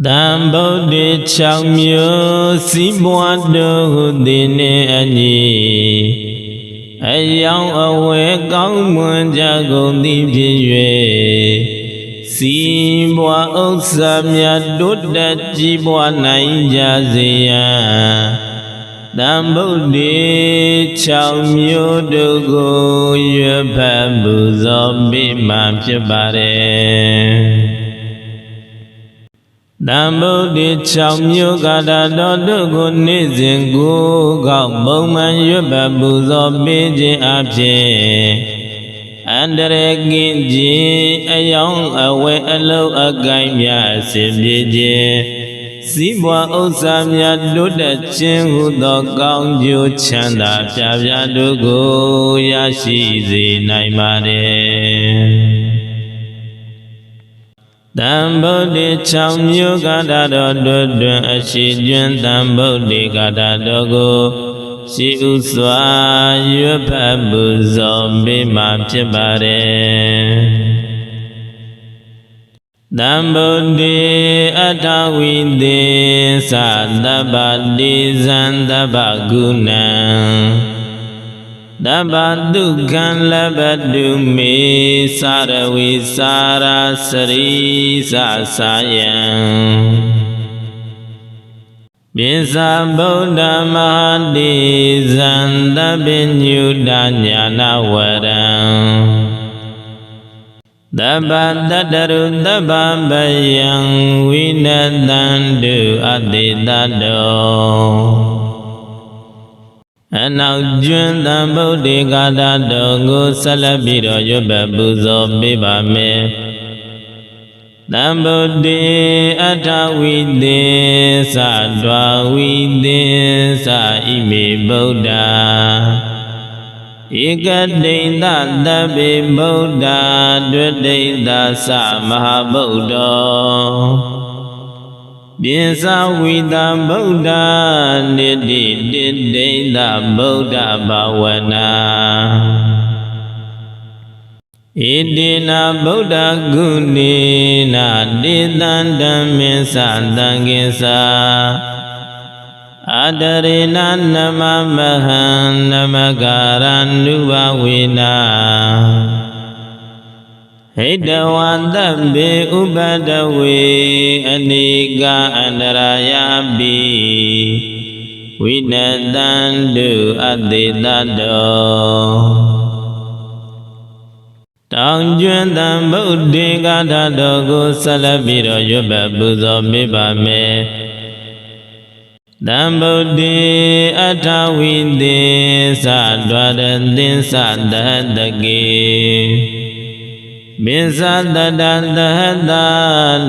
တံဗုဒ္ဓေ6မျိုးစီးပွားတို့ဟုသည်နှင့်အညီအယောင်အဝဲကောင်းမွန်ကြကုန်သည်ဖြစ်၍စီးပွားဥစ္စာများတိုးတက်ကြီးပွားနိုင်ကြစေရန်တံဗုဒ္ဓေ6မျိုးတို့ကိုရွတ်ဖတ်ပူဇော်ပေးမှဖြစ်ပါတယ်တံဗုဒ္ဓေ6မျိုးကာတာတော်တို့ကိုနေ့စဉ်ကိုကောက်ပုံမှန်ရွတ်ပတ်ပူဇော်ပေးခြင်းအပြင်အန္တရာယ်ကင်းခြင်းအယောင်အဝဲအလုံးအကိုင်းများအစဉ်ပြေခြင်းစီးပွားဥစ္စာများတိုးတက်ခြင်းဟုသောကောင်းကျိုးချမ်းသာပြပြတို့ကိုရရှိစေနိုင်ပါတယ်တံဗုဒ္ဓေ6မျိုးကာတာတော်တို့တွင်အရှိကျွန်းတံဗုဒ္ဓေကာတာတော်ကိုရှိဥစွာရွတ်ဖတ်ပူဇော်ပေးမှဖြစ်ပါတယ်တံဗုဒ္ဓေအထဝိသေသသဗ္ဗတိဇံသဗ္ဗဂုဏံတဗ္ဗဒုက္ခံလဗ္ဗတုမေသာရဝိစာရာစရိသသာယံပိစ္ဆဗုဒ္ဓမဟာတိဇံသဗ္ဗညုတညာနာဝရံသဗ္ဗတတ္တရုသဗ္ဗဗယံဝိနတံတုအတိတတောအနောက်ကျွန်းတံဗုဒ္ဓေကာတာတော်ကိုဆက်လက်ပြီးတော့ရွတ်ပတ်ပူဇော်ပေးပါမယ်တံဗုဒ္ဓေအထဝိသေသဒွာဝိသေသဣမေဗုဒ္ဓဧကတိန်သသဗ္ဗေဗုဒ္ဓဒွတိန်သသမဟာဗုဒ္ဓောပိစ္ဆဝိတံဗုဒ္ဓနိတိတိတိန်သဗုဒ္ဓဘာဝနာဣတိနာဗုဒ္ဓဂုဏေနာတိတံဓမ္မေသသံဃေသာအတရေနနမမဟံနမကာရဏုဘဝေနာဟိတဝံသဗ္ဗေဥပတဝေအနိကအန္တရာယပိဝိနတံတုအတိတတောတောင်ကျွန်းတံဗုဒ္ဓေကာတာတော်ကိုဆက်လက်ပြီးတော့ရွတ်ပတ်ပူဇော်ပေးပါမယ်တံဗုဒ္ဓေအထဝိသေသဒွါရသင်္သသဟတကေပိစ္ဆတတသဟတာ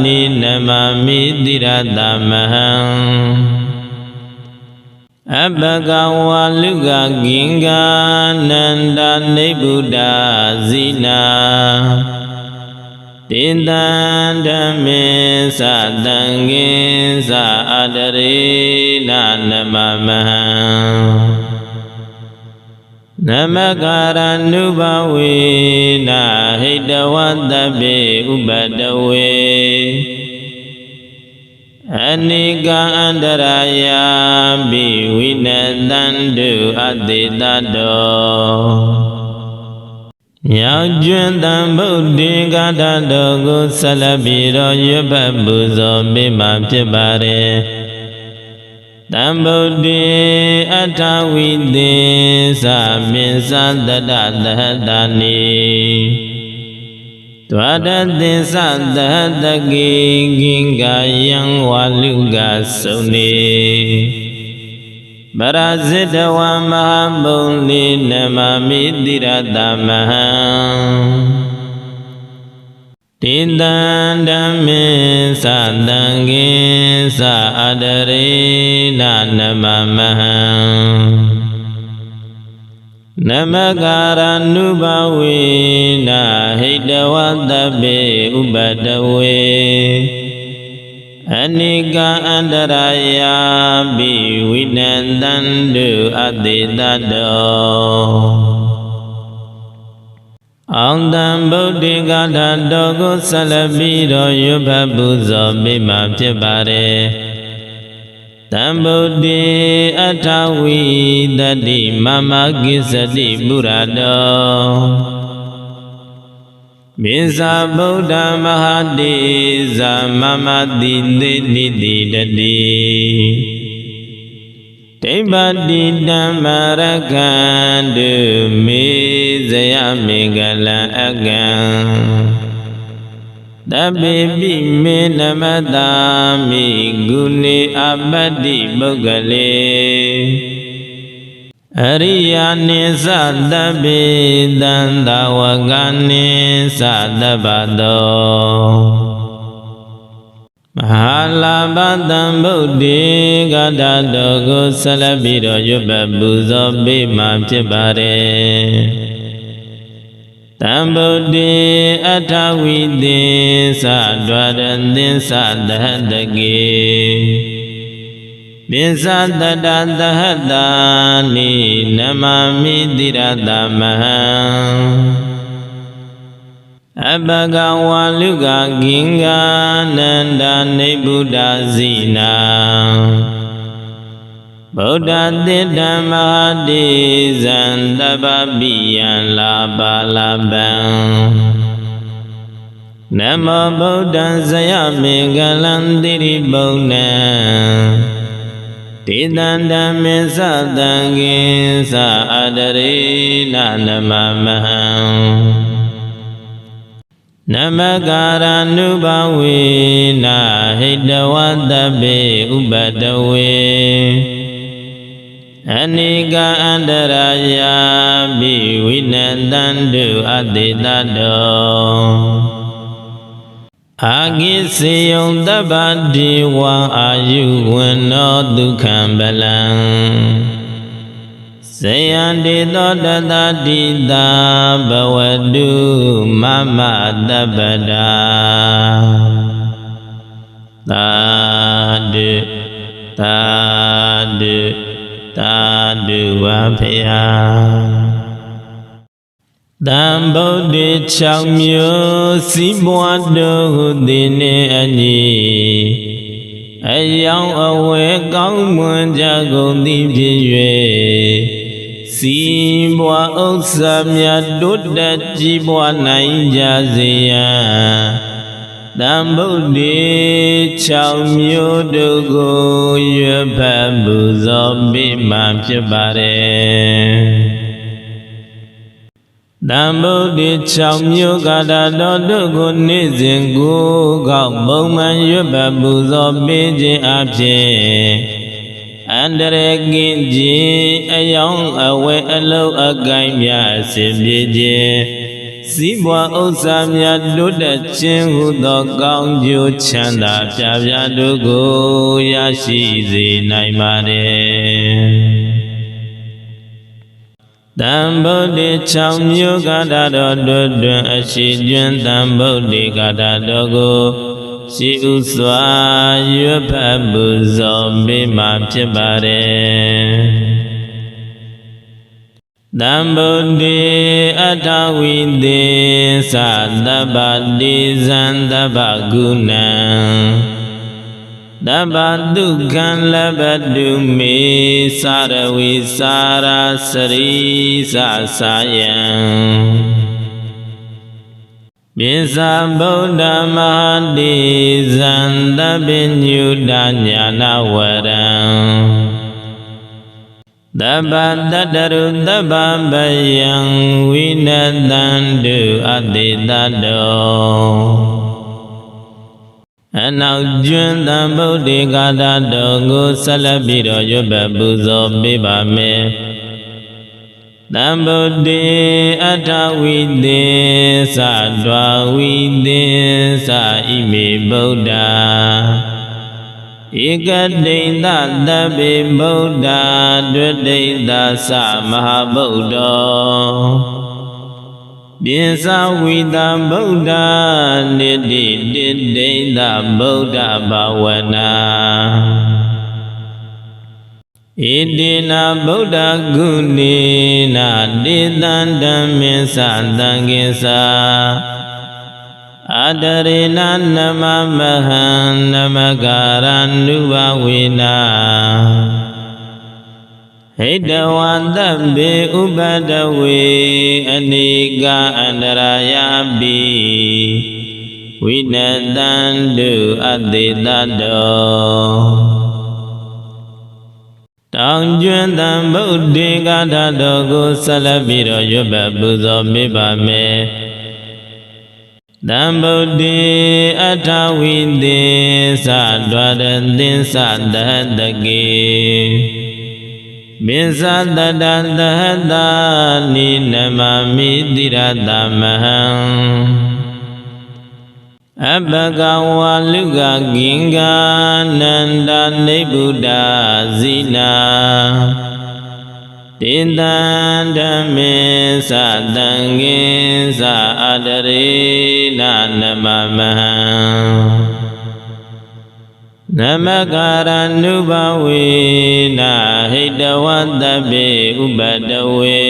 နိနမမိတိရတမဟံအပကဝါလူကဂင်္ဂာနန္ဒနိဗ္ဗုဒ္ဓဇိနာတိတံဓမ္မေသတံဃေသအတရေနနမမဟံနမကာရဏုဘဝေနာဟိတဝတ္တပေဥပတဝေအနိကအန္တရာယပိဝိနတံတုအတိတတောမြောက်ကျွန်းတံဗုဒ္ဓေကာတာတော်ကိုဆက်လက်ပြီးတော့ရွတ်ပတ်ပူဇော်ပေးမှဖြစ်ပါတယ်တံဗုဒ္ဓေအထဝိသေသပိစ္ဆတတသဟတာနိဒွါရသင်္သသဟတကေဂင်္ဂာယံဝါလူကစုံနေပရဇိတဝံမဟာဘုံလိနမမိတိရတမဟံတိတံဓမ္မေသတံဃေသအတရေနနမမဟံနမကာရဏုဘဝေနာဟိတဝတ္တပေဥပတဝေအနိကအန္တရာယပိဝိနတံတုအတိတတော အောင်တံဗုဒ္ဓဂါထာတော်ကိုဆက်လက်ပြီးတော့ရွတ်ဖတ်ပူဇော်ပေးမှာဖြစ်ပါတယ်တံဗုဒ္ဓေအထဝိတတိမမကိစ္စတိပုရတောမေဇာဗုဒ္ဓမဟာတေဇာမမတိသေနိတိတတိဒိဗ္ဗတိဓမ္မရကံတုမေဇယမေကလံအကံတပိပိမေနမတာမိဂုဏေအပတ္တိပုဂ္ဂလေအရိယာနိသတပိတံသဝကနိသတပတောမဟာလာဘတံဗုဒ္ဓေဂါထာတော်ကိုဆက်လက်ပြီးတော့ရွတ်ပတ်ပူဇော်ပေးမှာဖြစ်ပါတယ်တံဗုဒ္ဓေအထဝိသေသဒွါရသင်္သသဟတကေပိသတတသဟတာနိနမမိတိရတမဟံအပကဝါလူကဂင်္ဂာနန္ဒနိဗ္ဗုဒ္ဓဇိနာဗုဒ္ဓတိဓမ္မတိဇံတပပိယံလာပါလပံနမောဗုဒ္ဓံဇယမေကလံတိရိဗုဒ္ဓံတိတံဓမ္မေသတံကိသအတရေနနမမဟံနမကာရနုဘဝေနာဟိတဝတ္တပေဥပတဝေအနိကအန္တရာယာပိဝိနတံတုအတေတတောအာကိစေယံတပ္ပတိဝံအာယုဝနောဒုက္ခံပလံဇယံတေသောတတတိတာဘဝတုမမတပ္ပတာသာဓုသာဓုသာဓုဝဖေယတံဗုဒ္ဓေ6မျိုးစီးပွားတို့ဟုသည်နှင့်အညီအယောင်အဝဲကောင်းမွန်ကြကုန်သည်ဖြစ်၍စီးပွားဥစ္စာများတိုးတက်ကြီးပွားနိုင်ကြစေရန်တံဗုဒ္ဓေ6မျိုးတို့ကိုရွတ်ဖတ်ပူဇော်ပေးမှာဖြစ်ပါတယ်တံဗုဒ္ဓေ6မျိုးဂါထာတော်တို့ကိုနေ့စဉ်ကိုယ်ကောက်ပုံမှန်ရွတ်ပတ်ပူဇော်ပေးခြင်းအပြင်အန္တရာယ်ကင်းခြင်းအယောင်အဝဲအလုံးအကိုင်းများအစဉ်ပြေခြင်းစီးပွားဥစ္စာများတိုးတက်ခြင်းဟုသောကောင်းကျိုးချမ်းသာပြပြတို့ကိုရရှိစေနိုင်ပါတယ်တံဗုဒ္ဓေ6မျိုးဂါထာတော်တို့တွင်အရှိကျွန်းတံဗုဒ္ဓေဂါထာတော်ကိုရှိဥစွာရွတ်ဖတ်ပူဇော်ပေးမှာဖြစ်ပါတယ်တံဗုဒ္ဓေအထဝိသေသတပ္ပတိဇံတပ္ပဂုဏံတပ္ပဒုက္ခံလဘတုမေသာရဝိစာရာစရိသစာယံပိသဗုဒ္ဓမဟာတိဇံတပိညုတညာနာဝရံတပ္ပတတရုတပ္ပပယံဝိနတံတုအတေတတောအနောက်ကျွန်းတံဗုဒ္ဓေဂါထာတော်ကိုဆက်လက်ပြီးတော့ရွတ်ပတ်ပူဇော်ပေးပါမယ်တံဗုဒ္ဓေအထဝိသေသဒွါဝိသေသဣမေဗုဒ္ဓဧကတိန်သတပိဗုဒ္ဓဒွတိန်သသမဟာဗုဒ္ဓောပိသဝိတံဗုဒ္ဓနိတိတိတိန်သဗုဒ္ဓဘာဝနာ Idina Buddha Gunina Didandamisa Dangisa Adarina Namamahan Namagaran Nuvawina Hidawandabbe Ubadawe Aniga Andarayabi Winadandu Adidado Tang Juan Tam Buddhi Gata Dogu Salabiro Yubba Buzo Mibame Tam Buddhi Atawide Sadwadadin Sadadagi Bisadadadada Ninamami Diradamaham Abhagawa Luga Ginga Nanda Nebuddha Zina Tindandame Sadangin Sadarina Namamaha Namakara Nubawina Hidawadabe Ubadawe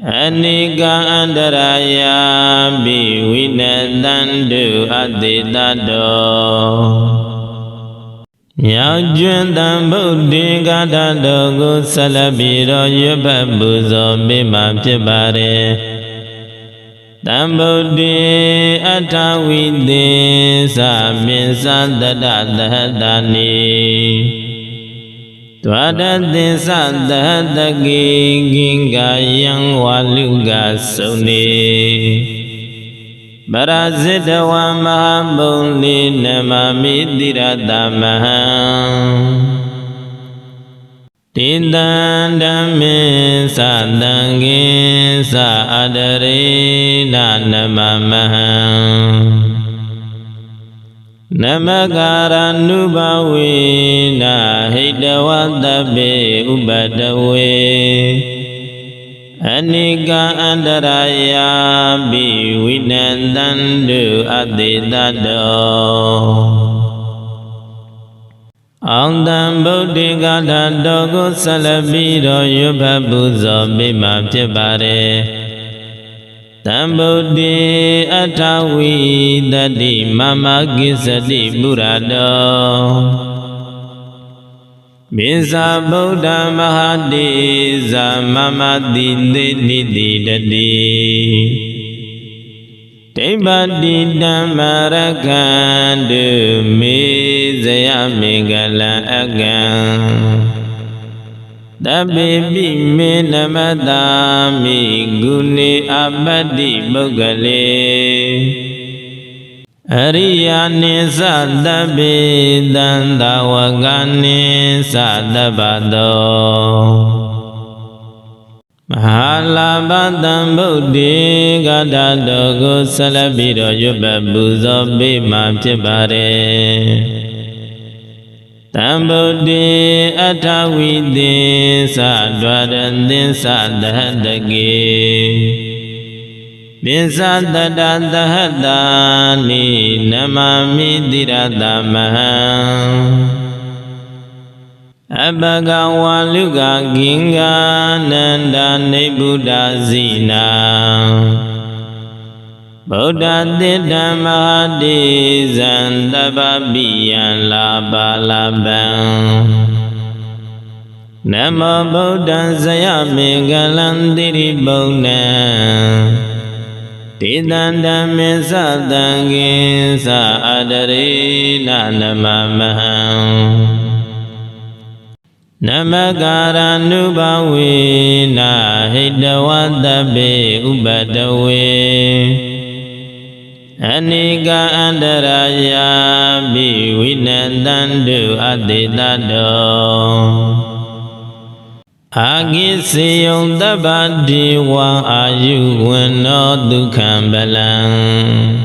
Anika Andaraya Biwinadandu Adidado Yajuan Tam Buddhi Gata Dogu Salabiro Yubba Buzo Bima Pibare Tam Buddhi Atawide Sabisa Dadadadani Twadadin Sadadagi Ginga Yang Waluga Suni Barazita Wa Mahabuli Namami Diradamaha Tindandame Sadangin Sadarina Namamaha Namakara Nubawina Hidawadabe Ubadawe Anika Andaraya Biwinadandu Adidado Ang Tam Buddhi Gata Dogu Salabiro Yubba Buzo Bima Pibare Tam Buddhi Atawi Dadi Mama Gisadi Burado Bisa Buddha Mahadiza Mama Didi Dadi Tibadi Damarakandu Mizaya Megala Agan Dabibi Minamadami Guni Abadi Bogale Ariyani Sadabi Dandawagani Sadabado Mahalabadam Buddhi Gata Dogu Salabiro Yubba Buzo Bima Pibare Tam Buddhi Atawide Sadwadadin Sadadagi Bisadadadadani Namami Diradamaha Abhagawa Luga Ginga Nanda Nebuddha Zina Buddha Didda Mahadi Zandababiyan Labalaban Namo Buddha Zaya Megalandiri Bona Tidandame Sadangin Sadarina Namamaha Namakara Nubawina Hidawadabe Ubadawe Anika Andaraya Biwinadandu Adidado Agisiyon Dabadi Wa Ayuwano Dukhambalang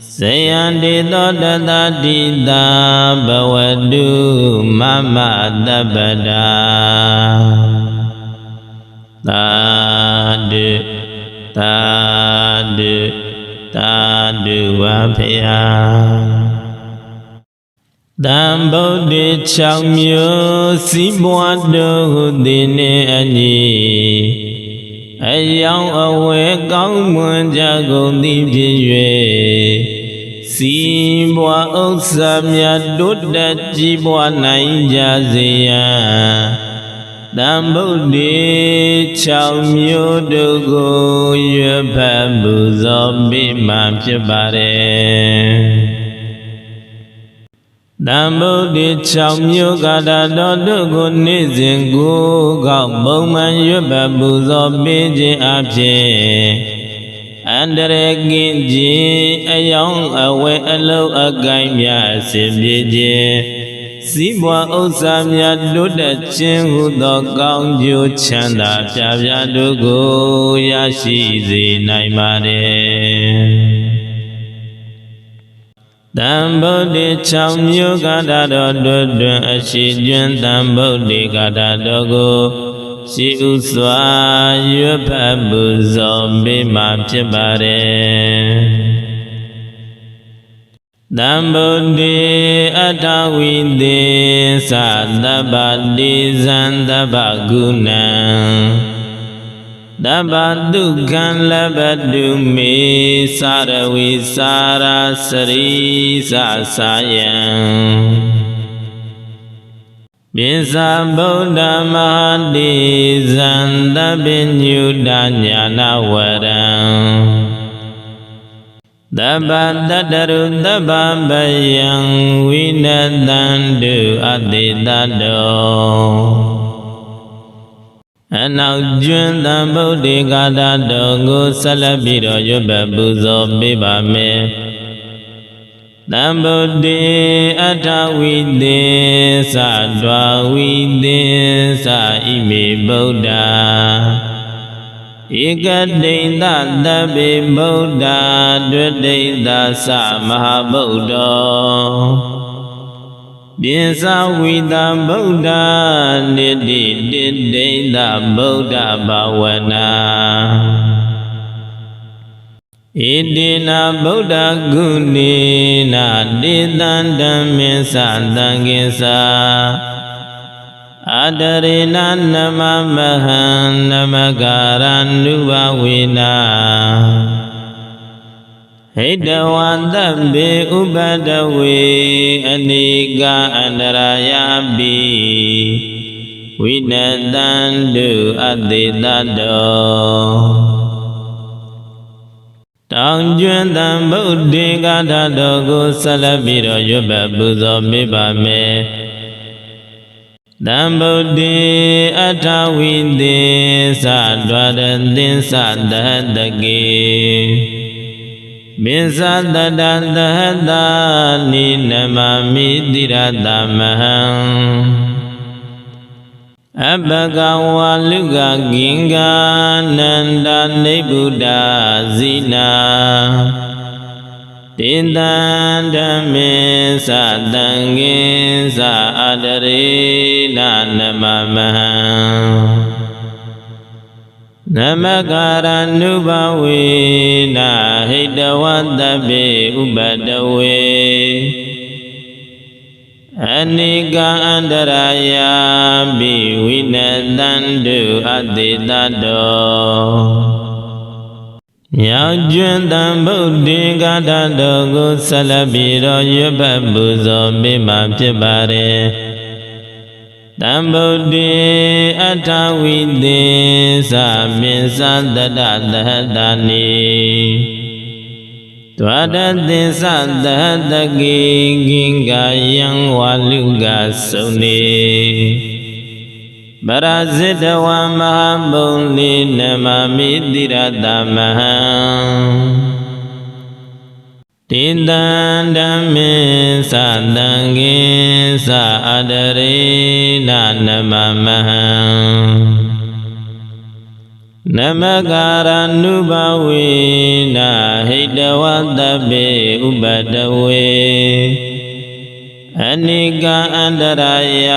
Sayandito Dadadida Bawadu Mama Dabada Tadu Wapaya တံဗုဒ္ဓ6မျိုးစီးပွားတို့ဟုသည်နှင့်အညီအယောင်အဝဲကောင်းမွန်ကြကုန်သည်ဖြစ်၍စီးပွားဥစ္စာများတိုးတက်ကြီးပွားနိုင်ကြစေရန်တံဗုဒ္ဓ6မျိုးတို့ကိုရွတ်ဖတ်ပူဇော်ပေးမှဖြစ်ပါတယ်တံဗုဒ္ဓ6မျိုးကာတာတော်တို့ကိုနေ့စဉ်ကိုကောက်ပုံမှန်ရွတ်ပတ်ပူဇော်ပေးခြင်းအပြင်အန္တရာယ်ကင်းခြင်းအယောင်အဝဲအလုံးအကိုင်းများအစဉ်ပြေခြင်းစီးပွားဥစ္စာများတိုးတက်ခြင်းဟုသောကောင်းကျိုးချမ်းသာပြပြတို့ကိုရရှိစေနိုင်ပါတယ်တံဗုဒ္ဓ6မျိုးကာတာတော်တို့တွင်အရှိကျွန်းတံဗုဒ္ဓကာတာတော်ကိုရှိဥစွာရွတ်ဖတ်ပူဇော်ပေးမှဖြစ်ပါတယ်တံဗုဒ္ဓအတ္တဝိသေသသဗ္ဗတိဇံသဗ္ဗဂုဏံတဗ္ဗဒုက္ခံလဗ္ဗတုမေသာရဝိစာရာစရိသာယံပိစဗုဒ္ဓမဟာတိဇံသဗ္ဗညုတညာနာဝရံသဗ္ဗတတ္တရုသဗ္ဗဗယံဝိနတံတုအတိတတောအနောက်ကျွန်းတံဗုဒ္ဓကာတာတော်ကိုဆက်လက်ပြီးတော့ရွတ်ပတ်ပူဇော်ပေးပါမယ်တံဗုဒ္ဓအတ္ထဝိသေသဒွာဝိသေသဣမေဗုဒ္ဓဧကတိန်သသဗ္ဗေဗုဒ္ဓဒွတိန်သသမဟာဗုဒ္ဓောပိစဝိတံဗုဒ္ဓနိတိတိတိန်သဗုဒ္ဓဘာဝနာဣတိနာဗုဒ္ဓဂုဏေနာတိတံဓမ္မေသသံဃေသာအတရေနနမမဟံနမကာရဏုဘဝေနာဟိတဝံသဗ္ဗေဥပဒဝေအနိကအန္တရာယပိဝိနတံတုအတိတတောတောင်ကျွန်းတံဗုဒ္ဓကာတာတော်ကိုဆက်လက်ပြီးတော့ရွတ်ပတ်ပူဇော်ပေးပါမယ်တံဗုဒ္ဓအတ္ထဝိသေသဒွါရသင်္သသဟတကေပိစတတသဟတနိနမမိတိရတမဟံအပကဝါလူကဂင်္ဂာနန္ဒနိဗ္ဗုဒ္ဓဇိနာတိတံဓမ္မေသတံဃေသအတရေနနမမဟံနမကာရဏုဘဝေနာဟိတဝတ္တပေဥပတဝေအနိကအန္တရာယပိဝိနတံတုအတိတတောမြောက်ကျွန်းတံဗုဒ္ဓကာတာတော်ကိုဆက်လက်ပြီးတော့ရွတ်ပတ်ပူဇော်ပေးမှဖြစ်ပါတယ်တံဗုဒ္ဓအတ္ထဝိသေသပိစတတသဟတနိဒွါရသင်္သသဟတကေဂင်္ဂာယံဝါလူကစုံနေပရဇိတဝမဟာဘုံလိနမမိတိရတမဟံတိတံဓမ္မေသတံဃေသအတရေနနမမဟံနမကာရဏုဘဝေနာဟိတဝတ္တပေဥပတဝေအနိကအန္တရာယ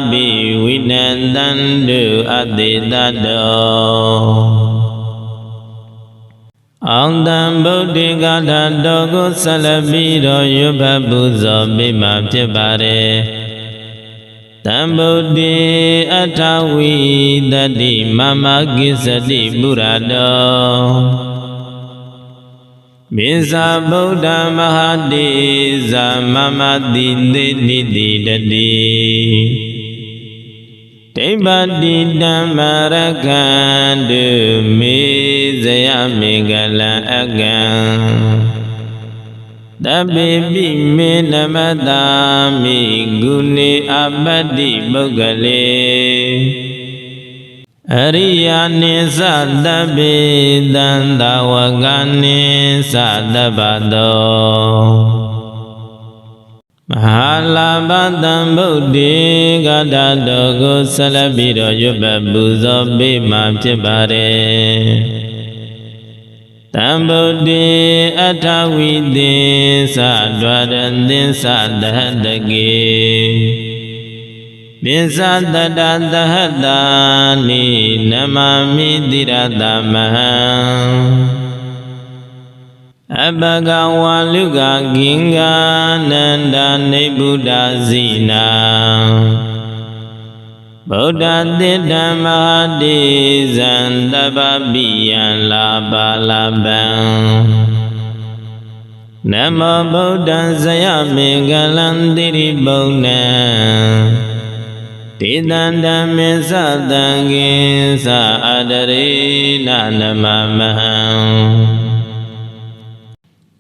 ပိဝိနတံတုအတိတတော အောင်တံဗုဒ္ဓဂါထာတော်ကိုဆက်လက်ပြီးတော့ရွတ်ဖတ်ပူဇော်ပေးမှာဖြစ်ပါတယ်တံဗုဒ္ဓေအထဝိတတိမမကိစ္စတိပုရတောမေဇာဗုဒ္ဓမဟာတေဇာမမတိသေတိတိတတိဒိဗ္ဗတိဓမ္မရကံတုမေဇယမေကလံအကံတပိပိမေနမတာမိဂုဏေအပတ္တိပုဂ္ဂလေအရိယာနိသတပိတံသဝကနိသတပ္ပတောမဟာလာဘတံဗုဒ္ဓေဂါထာတော်ကိုဆက်လက်ပြီးတော့ရွတ်ပတ်ပူဇော်ပေးမှာဖြစ်ပါတယ်တံဗုဒ္ဓေအထဝိသေသဒွါရသင်္သသဟတကေပိစ္ဆတတသဟတာနိနမမိတိရတမဟံအပကဝါလူကဂင်္ဂာနန္ဒနိဗ္ဗုဒ္ဓဇိနာဗုဒ္ဓတိဓမ္မတေဇံတပ္ပပိယံလာပါလပံနမောဗုဒ္ဓံဇယမေကလံတိရိဗုဒ္ဓံတေတံဓမ္မေသတံကိသအတရေနနမမဟံ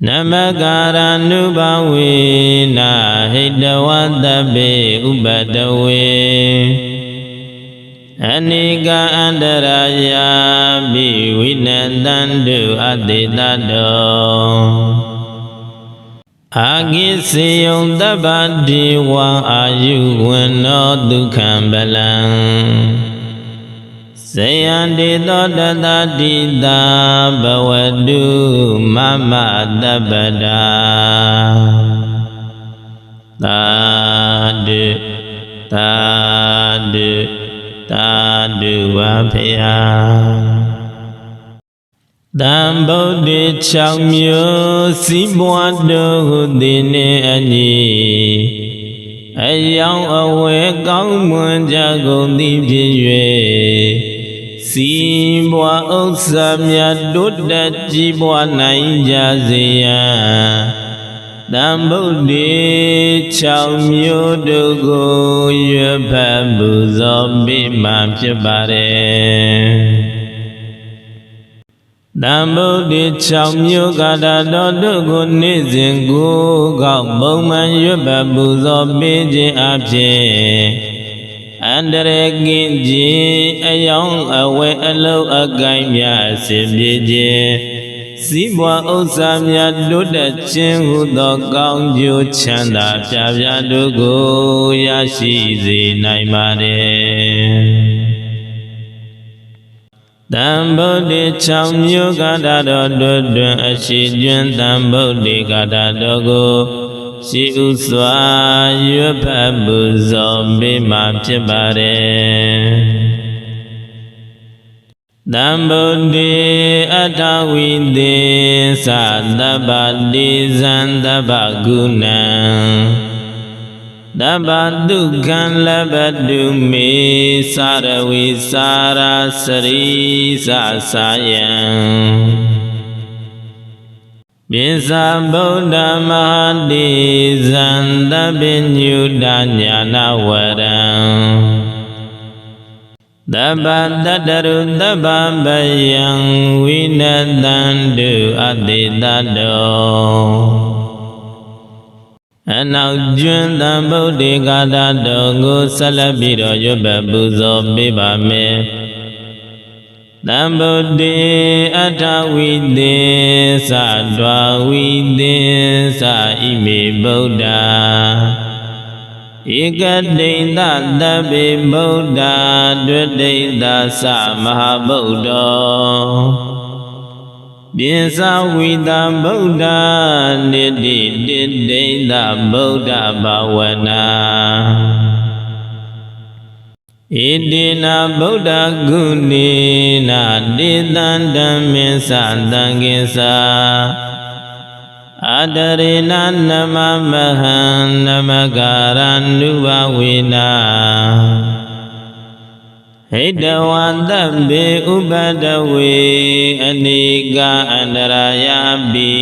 နမကာရနုဘဝေနဟိတဝတ္တပေဥပတဝေအနိကအန္တရာယာပိဝိနတံတုအတေတတောအာဂိစေယံတပ္ပတိဝံအာယုဝနောဒုက္ခံပလံဇယံတေသောတတတိတာဘဝတုမမတပ္ပတာသာဓုသာဓုသာဓုဝဖေယတံဗုဒ္ဓေ6မျိုးစီးပွားတို့ဟုသည်နှင့်အညီအယောင်အဝဲကောင်းမွန်ကြကုန်သည်ဖြစ်၍စီးပွားဥစ္စာများတိုးတက်ကြီးပွားနိုင်ကြစေရန်တံဗုဒ္ဓေ6မျိုးတို့ကိုရွတ်ဖတ်ပူဇော်ပေးမှာဖြစ်ပါတယ်တံဗုဒ္ဓေ6မျိုးဂါထာတော်တို့ကိုနေ့စဉ်ကိုယ်ကောက်ပုံမှန်ရွတ်ပတ်ပူဇော်ပေးခြင်းအပြင်အန္တရာယ်ကင်းခြင်းအယောင်အဝဲအလုံးအကိုင်းများအစဉ်ပြေခြင်းစီးပွားဥစ္စာများတိုးတက်ခြင်းဟုသောကောင်းကျိုးချမ်းသာပြပြတို့ကိုရရှိစေနိုင်ပါတယ်တံဗုဒ္ဓေ6မျိုးဂါထာတော်တို့တွင်အရှိကျွန်းတံဗုဒ္ဓေဂါထာတော်ကိုရှိဥစွာရွတ်ဖတ်ပူဇော်ပေးမှာဖြစ်ပါတယ်တံဗုဒ္ဓေအထဝိသေသတပ္ပတိဇံတပ္ပကုဏံတပ္ပဒုက္ခံလဘတုမေသာရဝိစာရာစရိသာယံပိစ္ဆဗုဒ္ဓမဟာတေဇံတပိညုတညာနာဝရံတပ္ပတတရုတပ္ပပယံဝိနတံတုအတေတတောအနောက်ကျွန်းတံဗုဒ္ဓေဂါထာတော်ကိုဆက်လက်ပြီးတော့ရွတ်ပတ်ပူဇော်ပေးပါမယ်တံဗုဒ္ဓေအထဝိသေသဒွါဝိသေသဣမေဗုဒ္ဓဧကတိန်သတဗ္ဗေဗုဒ္ဓဒွတိန်သသမဟာဗုဒ္ဓောပိစ္ဆဝိတံဗုဒ္ဓနိတိတိတိန်သဗုဒ္ဓဘာဝနာ Idina Buddha Gunina Didandamisa Dangisa Adarina Namamahan Namagaran Nuvawina Hidawandambi Ubadawi Aniga Andarayabi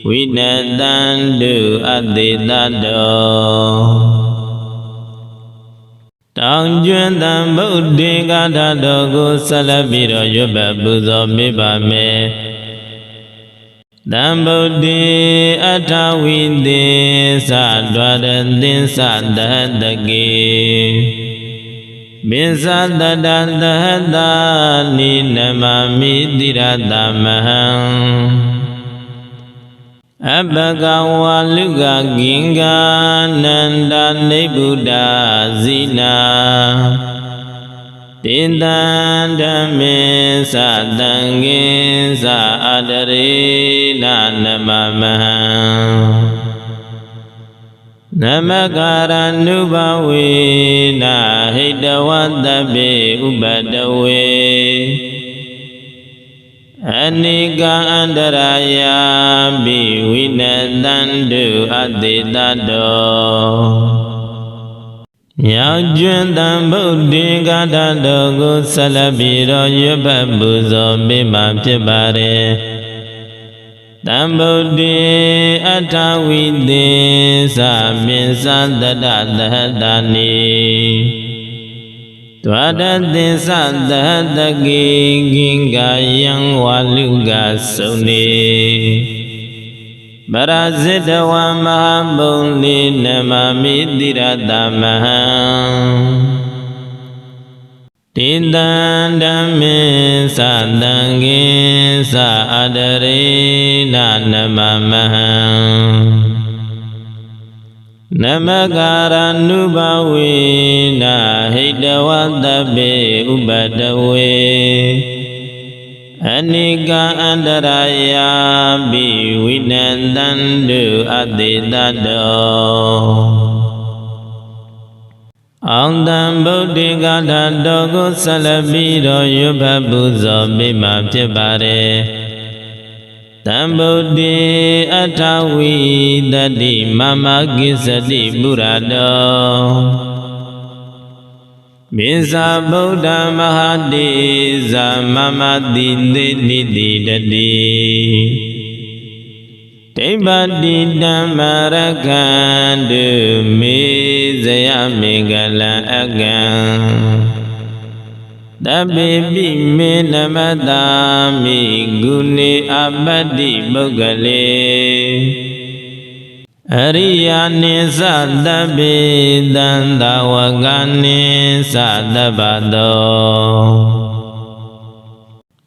Winadandu Adidado Tang Juan Tam Buddhi Gata Dogu Salabiro Yuba Buzo Bibame Tam Buddhi Atawidi Sadwaradin Sadadagi Bisa Dadadada Ninamami Diradamaham Abhagawa Luga Ginga Nanda Nibuddha Zina Tindandame Sadangi Saadarina Namamaha Namakara Nubawina Hidawadabe Ubadawe Anika Andaraya Biwinadandu Adidado Yajuan Tam Buddhi Gata Dogu Salabiro Yuba Buzo Bima Pibare Tam Buddhi Atawidi Sabisa Dadadadani Twadadi Sadadagi Ginga Yang Waluga Suni Barazita Wa Mahabuli Namami Diradamaha Tindandami Sadangi Saadarina Namamaha Namakara Nubawina Hidawadabe Ubadawe Anika Andaraya Biwinadandu Adidado Ang Tam Buddhi Gata Dogu Salabiro Yuba Buzo Bima Pibare Tam Buddhi Atawi Dadi Mama Gisati Burado Bisa Buddha Mahadiza Mama Didi Dadi Tibadi Damarakandu Mizaya Megala Agan Dabibi Minamadami Guni Abadi Bogale Ariyani Sadabi Dandawagani Sadabado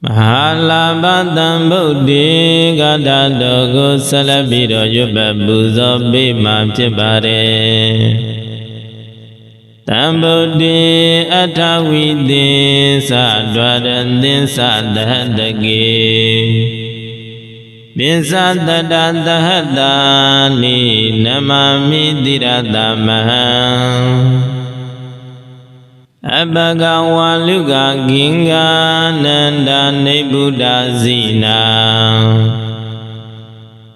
Mahalabadam Buddhi Gata Dogu Salabiro Yuba Buzo Bima Pibare Tam Buddhi Atawidi Sadwaradin Sadadagi Bisa Dadadadani Namami Diradamaha Abhagawa Luga Ginga Nanda Nibuddha Zina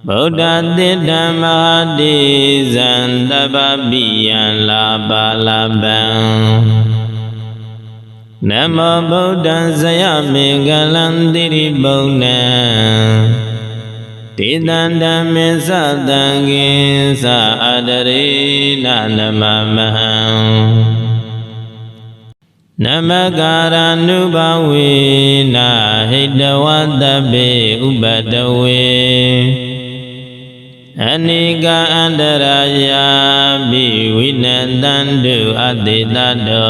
Buddha Didda Mahadi Zandababiyan Labalaban Namo Buddha Zaya Megalandiri Buddha Tidandame Sadangi Saadarina Namamaha Namakara Nubawina Hidawadabe Ubadawe Anika Andaraya Biwinadandu Adidado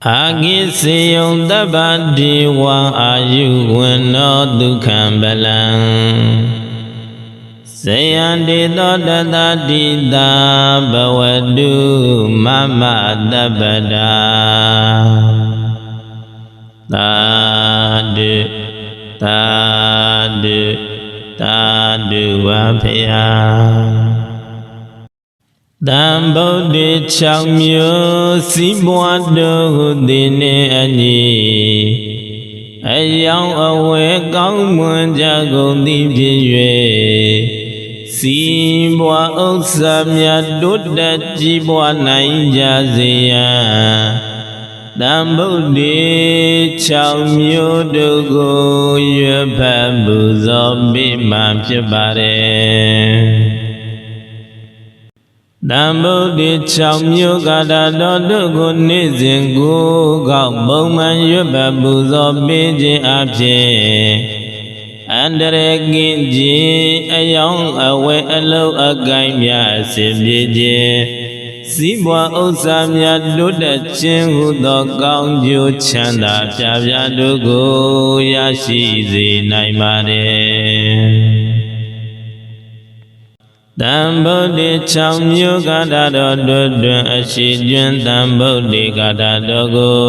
Agisiyong Dabadi Wa Ayuwano Dukhambalang Sayandito Dadadida Bawadu Mama Dabada Tadu Wapaya တံဗုဒ္ဓေ6မျိုးစီးပွားတို့ဟုသည်နှင့်အညီအယောင်အဝယ်ကောင်းမွန်ကြကုန်သည်ဖြစ်၍စီးပွားဥစ္စာများတိုးတက်ကြီးပွားနိုင်ကြစေရန်တံဗုဒ္ဓေ6မျိုးတို့ကိုရွတ်ဖတ်ပူဇော်ပေးမှဖြစ်ပါတယ်တံဗုဒ္ဓေ6မျိုးကာတာတော်တို့ကိုနေ့စဉ်ကိုကောက်ပုံမှန်ရွတ်ပတ်ပူဇော်ပေးခြင်းအပြင်အန္တရာယ်ကင်းခြင်းအယောင်အဝယ်အလုံးအကိုင်းများအစဉ်ပြေခြင်းစီးပွားဥစ္စာများတိုးတက်ခြင်းဟုသောကောင်းကျိုးချမ်းသာပြပြတို့ကိုရရှိစေနိုင်ပါတယ်တံဗုဒ္ဓေ6မျိုးကာတာတော်တို့တွင်အရှိကျွန်းတံဗုဒ္ဓေကာတာတော်ကို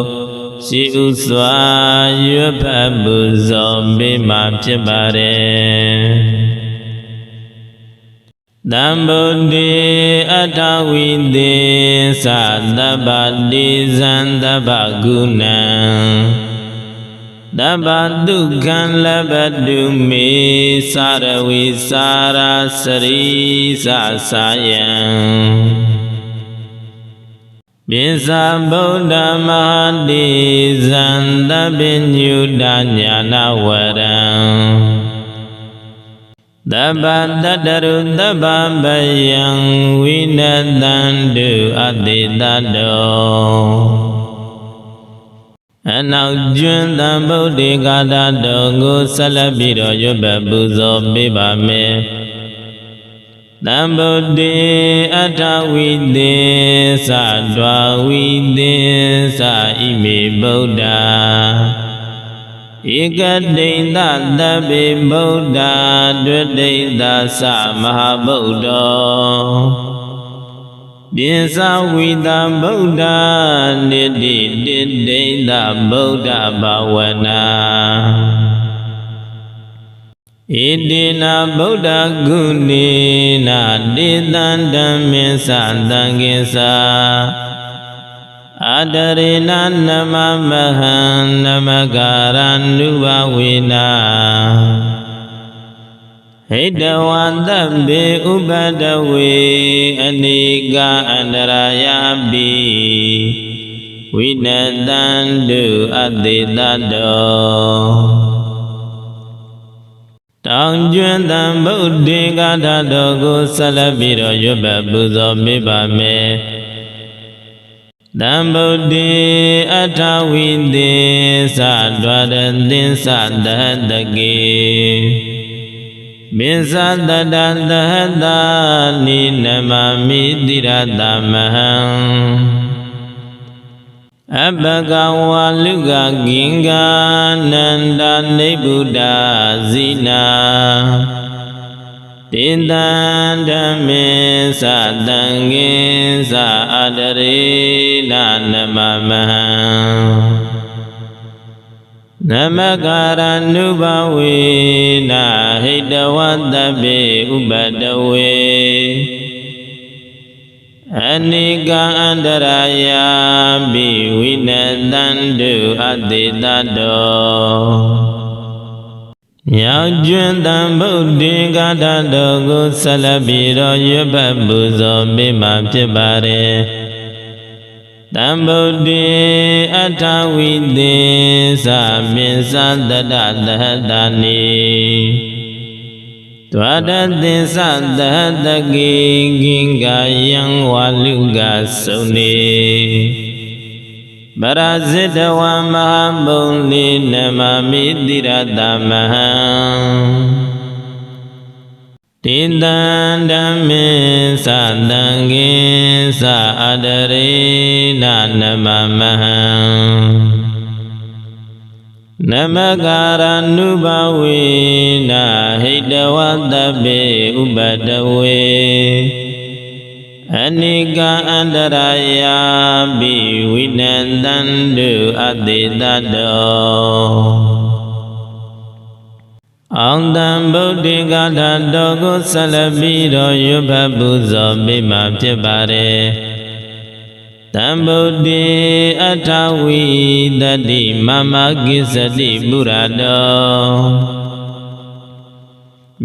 ရှိဥစွာရွတ်ဖတ်ပူဇော်ပေးမှဖြစ်ပါတယ်တံဗုဒ္ဓေအထဝိသေသသဗ္ဗတိဇံသဗ္ဗဂုဏံတဗ္ဗဒုက္ခံလဗ္ဗတုမေသာရဝိစာရာစရိသသာယံပိစ္ဆဗုဒ္ဓမဟာတိဇံသဗ္ဗညုတညာနာဝရံတဗ္ဗတတ္တရုတဗ္ဗဗယံဝိနတံတုအတိတတောအနောက်ကျွန်းတံဗုဒ္ဓေကာတာတော်ကိုဆက်လက်ပြီးတော့ရွတ်ပတ်ပူဇော်ပေးပါမယ်တံဗုဒ္ဓေအထဝိသေသဒွာဝိသေသဣမေဗုဒ္ဓဧကတိန်သသဗ္ဗေဗုဒ္ဓဒွတိန်သသမဟာဗုဒ္ဓောပိစ္ဆဝိတံဗုဒ္ဓနိတိတိတိန်သဗုဒ္ဓဘာဝနာဣတိနာဗုဒ္ဓဂုဏေနာတေတံဓမ္မေသသံဃေသာအတရေနနမမဟံနမကာရဏုဘဝေနာဟိတဝံသဗ္ဗေဥပတဝေအနိကအန္တရာယပိဝိနတံတုအတိတတောတောင်ကျွန်းတံဗုဒ္ဓေကာတာတော်ကိုဆက်လက်ပြီးတော့ရွတ်ပတ်ပူဇော်ပေးပါမယ်တံဗုဒ္ဓေအထဝိသေသဒွါရသင်္သသဟတကေပိစ္ဆတတသဟတနိနမမိတိရတမဟံအပကဝါလူကဂင်္ဂာနန္ဒနိဗ္ဗုဒ္ဓဇိနာတေတံဓမ္မေသတံဃေသအတရေနနမမဟံနမကာရဏုဘဝေနာဟိတဝတ္တပေဥပတဝေအနိကအန္တရာယပိဝိနတံတုအတိတတောမြောက်ကျွန်းတံဗုဒ္ဓေကာတာတော်ကိုဆက်လက်ပြီးတော့ရွတ်ပတ်ပူဇော်ပေးမှဖြစ်ပါတယ်တံဗုဒ္ဓေအထဝိသေသပိစ္ဆတတသဟတနိဒွါရသင်္သသဟတကေဂင်္ဂာယံဝါလူကစုံနေပရဇိတဝံမဟာဘုံလိနမမိတိရတမဟံတေတံဓမ္မေသတံဃေသအတရေနနမမဟံနမကာရဏုဘဝေနာဟိတဝတ္တပေဥပတဝေအနိကအန္တရာယပိဝိနတံတုအတိတတော အောင်တံဗုဒ္ဓဂါထာတော်ကိုဆက်လက်ပြီးတော့ရွတ်ဖတ်ပူဇော်ပေးမှာဖြစ်ပါတယ်တံဗုဒ္ဓေအထဝိတတိမမကိစ္စတိပုရတော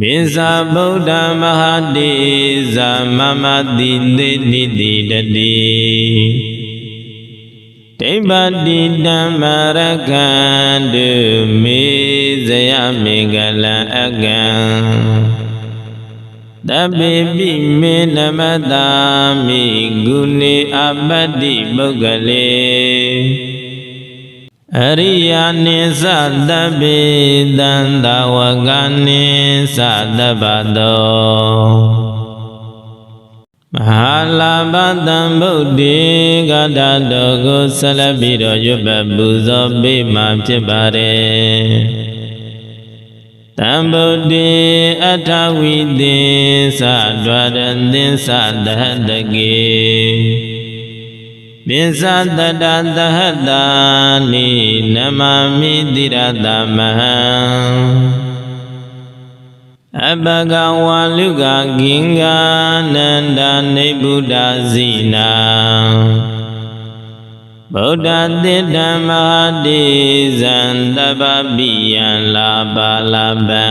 မေဇာဗုဒ္ဓမဟာတိဇာမမတိသေတိတိတတိဒိဗ္ဗတိဓမ္မရကံတုမေဇယမေကလံအကံတပိပိမေနမတာမိဂုဏေအပတ္တိပုဂ္ဂလေအရိယာနိသတပိတံသဝကနိသတပ္ပတောမဟာလာဘတံဗုဒ္ဓေဂါထာတော်ကိုဆက်လက်ပြီးတော့ရွတ်ပတ်ပူဇော်ပေးမှာဖြစ်ပါတယ်တံဗုဒ္ဓေအထဝိသေသဒွါရသင်္သသဟတကေပိသတတသဟတာနိနမမိတိရတမဟံအပကဝါလူကဂင်္ဂာနန္ဒနိဗ္ဗုဒ္ဓဇိနာဗုဒ္ဓတိဓမ္မတိဇံတပ္ပပိယံလာပါလပံ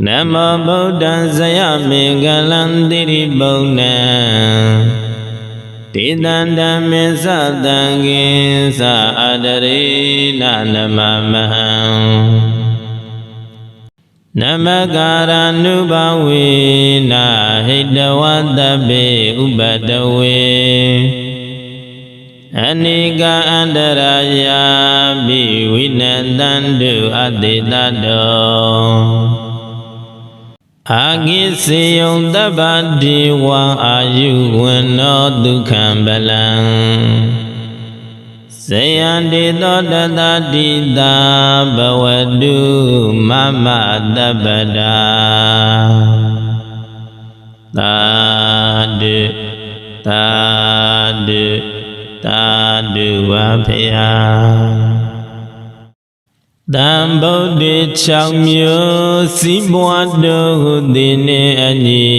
နမောဗုဒ္ဓံဇယမေကလံတိရိဗုဒ္ဓံတိတံဓမ္မေသတံကိသအတရေနနမမဟံနမကာရနုဘဝေနာဟိတဝတ္တပေဥပတဝေအနိကအန္တရာယာပိဝိနတံတုအတေတတောအာဂိစေယံတပ္ပတိဝံအာယုဝနောဒုက္ခံပလံဇယံတေသောတတတိတာဘဝတုမမတပ္ပတာသာဓုသာဓုသာဓုဝဖေယတံဗုဒ္ဓေ6မျိုးစီးပွားတို့ဟုသည်နှင့်အညီ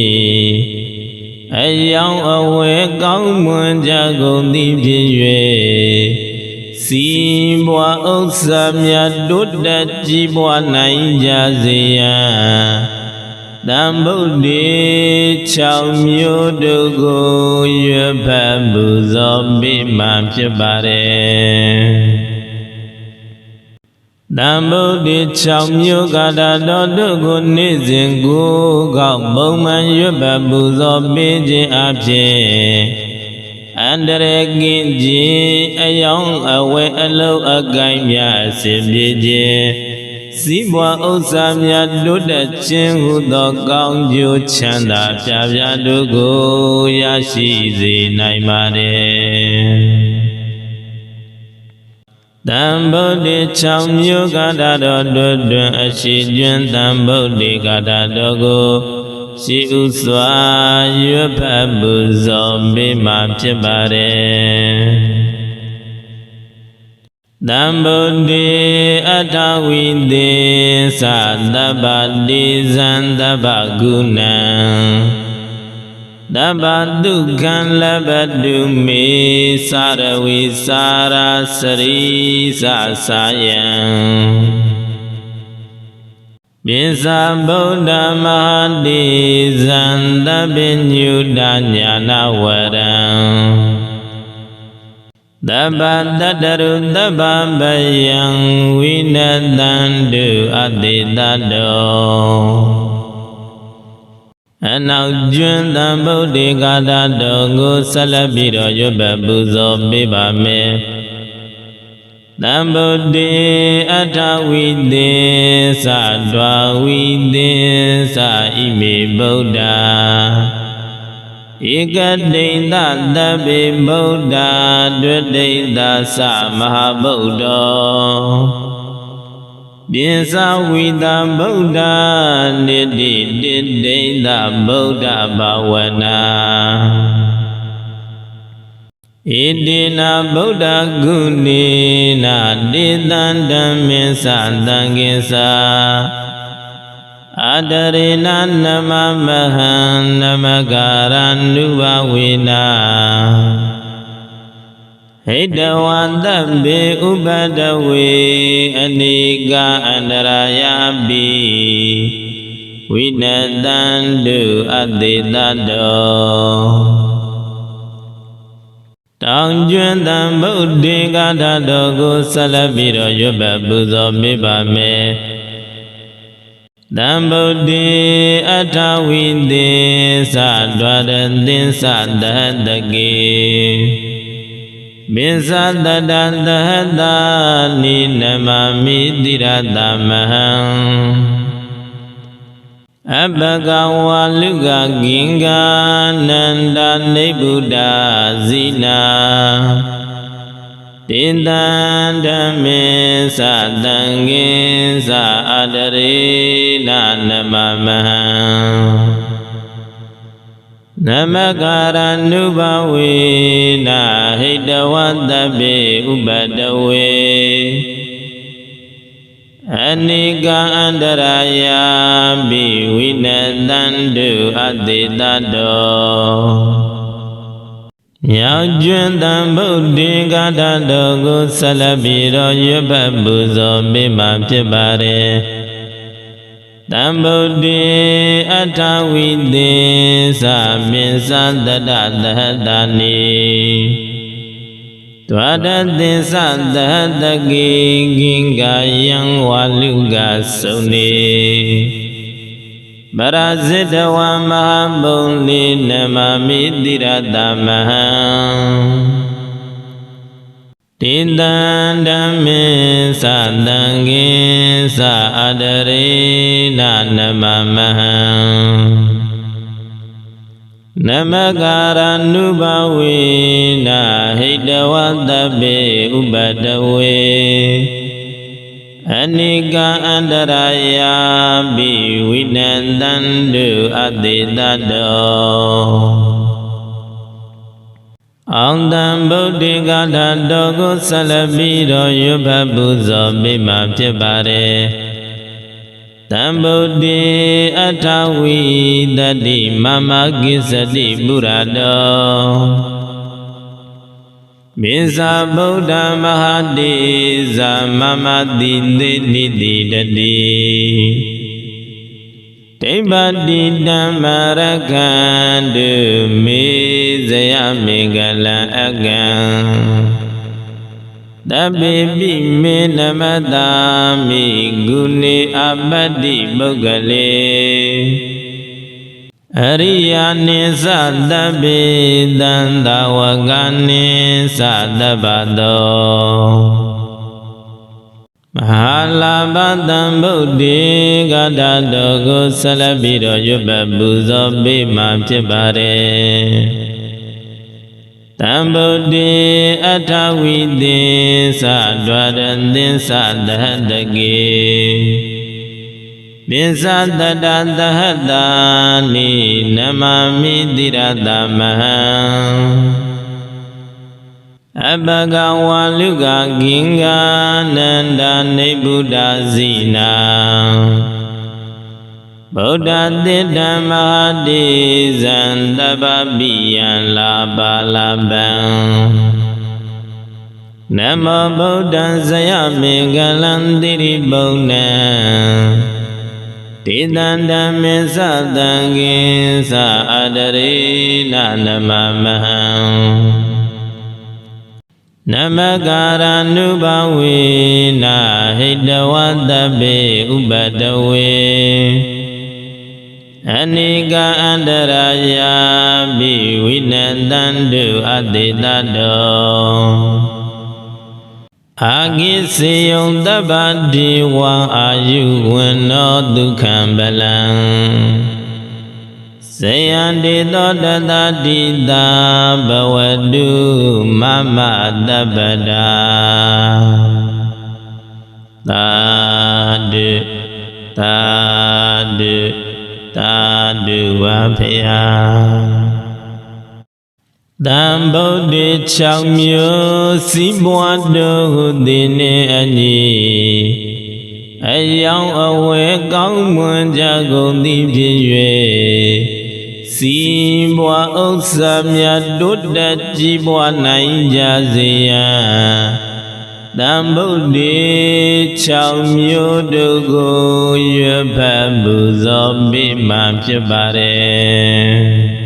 အယောင်အဝဲကောင်းမွန်ကြကုန်သည်ဖြစ်၍စီးပွားဥစ္စာများတိုးတက်ကြီးပွားနိုင်ကြစေရန်တံဗုဒ္ဓေ6မျိုးတို့ကိုရွတ်ဖတ်ပူဇော်ပေးမှာဖြစ်ပါတယ်တံဗုဒ္ဓေ6မျိုးဂါထာတော်တို့ကိုနေ့စဉ်ကိုယ်ကောက်ပုံမှန်ရွတ်ပတ်ပူဇော်ပေးခြင်းအပြင်အန္တရာယ်ကင်းခြင်းအယောင်အဝဲအလုံးအကိုင်းများအစဉ်ပြေခြင်းစီးပွားဥစ္စာများတိုးတက်ခြင်းဟုသောကောင်းကျိုးချမ်းသာပြပြတို့ကိုရရှိစေနိုင်ပါတယ်တံဗုဒ္ဓေ6မျိုးဂါထာတော်တို့တွင်အရှိကျွန်းတံဗုဒ္ဓေဂါထာတော်ကိုရှိဥစွာရွတ်ဖတ်ပူဇော်ပေးမှာဖြစ်ပါတယ်တံဗုဒ္ဓေအထဝိသေသတပ္ပတိဇံတပ္ပဂုဏံတပ္ပဒုက္ခံလဘတုမေသာရဝိစာရာစရိသစာယံပိသဗုဒ္ဓမဟာတိဇံတပိညုတညာနာဝရံတပ္ပတတ္တရုတပ္ပပယံဝိနတံတုအတေတတောအနောက်ကျွန်းတံဗုဒ္ဓေဂါထာတော်ကိုဆက်လက်ပြီးတော့ရွတ်ပတ်ပူဇော်ပေးပါမယ်တံဗုဒ္ဓေအထဝိသေသဒွါဝိသေသဣမေဗုဒ္ဓဧကတိန်သတပိဗုဒ္ဓဒွတိန်သသမဟာဗုဒ္ဓောပိစဝိတံဗုဒ္ဓနိတိတိတိန်သဗုဒ္ဓဘာဝနာ Idina Buddha Gunina Didandamisa Dangisa Adarina Namamahan Namagaran Nuvawina Hidawandambi Ubadawi Aniga Andarayabi Winadandu Adidado Tang Juan Tam Buddhi Gata Dogu Salabiro Yuba Buzo Bibame Tam Buddhi Atawidi Sadwadadin Sadadagi Bisadadadada Ninamami Diradamaham Abhagawa Luga Ginga Nanda Nebuddha Zina Tindandame Sadangin Sadarina Namamaha Namagaranubawina Hidawadabe Ubadawe Anika Andaraya Biwinadandu Adidado Yajuan Tam Buddhi Gata Dogu Salabiro Yuba Buzo Bima Pibare Tam Buddhi Atawidi Sabisa Dadadadani Twadadin Sadadagi Ginga Yang Waluga Suni Barazita Wa Mahabuli Namami Diradamaha Tindandame Sadangin Sadarina Namamaha Namagaranubawina Hidawadabe Ubadawe Anika Andaraya Biwinadandu Adidado Ang Tam Buddhi Gata Dogu Salabiro Yuba Buzo Bima Pibare Tam Buddhi Atawi Dadi Mama Gisati Burado Bisa Buddha Mahadiza Mama Didi Dadi Tibadi Damarakandu Mizaya Megala Agan Dabibi Minamadami Guni Abadi Bogale Ariyani Sadabi Dandawagani Sadabado Mahalabadam Buddhi Gata Dogu Salabiro Yuba Buzo Bima Pibare Tam Buddhi Atawidi Sadwadadin Sadadagi Bisadadadadani Namami Diradamaha Abhagawa Luga Ginga Nanda Nebuddha Zina Buddha Didda Mahadi Zandababiyan Labalaban Namo Buddha Zaya Megalandiri Bona Tidandame Sadangin Sadarina Namamaha Namagaranubawina Hidawadabe Ubadawe Anika Andaraya Biwinadandu Adidado Agisiyon Dabadi Wa Ayuwano Dukhambalang Sayandito Dadadida Bawadu Mama Dabada Tadu Wapaya တံဗုဒ္ဓေ6မျိုးစီးပွားတို့ဟုသည်နှင့်အညီအယောင်အဝဲကောင်းမွန်ကြကုန်သည်ဖြစ်၍စီးပွားဥစ္စာများတိုးတက်ကြီးပွားနိုင်ကြစေရန်တံဗုဒ္ဓေ6မျိုးတို့ကိုရွတ်ဖတ်ပူဇော်ပေးမှဖြစ်ပါတယ်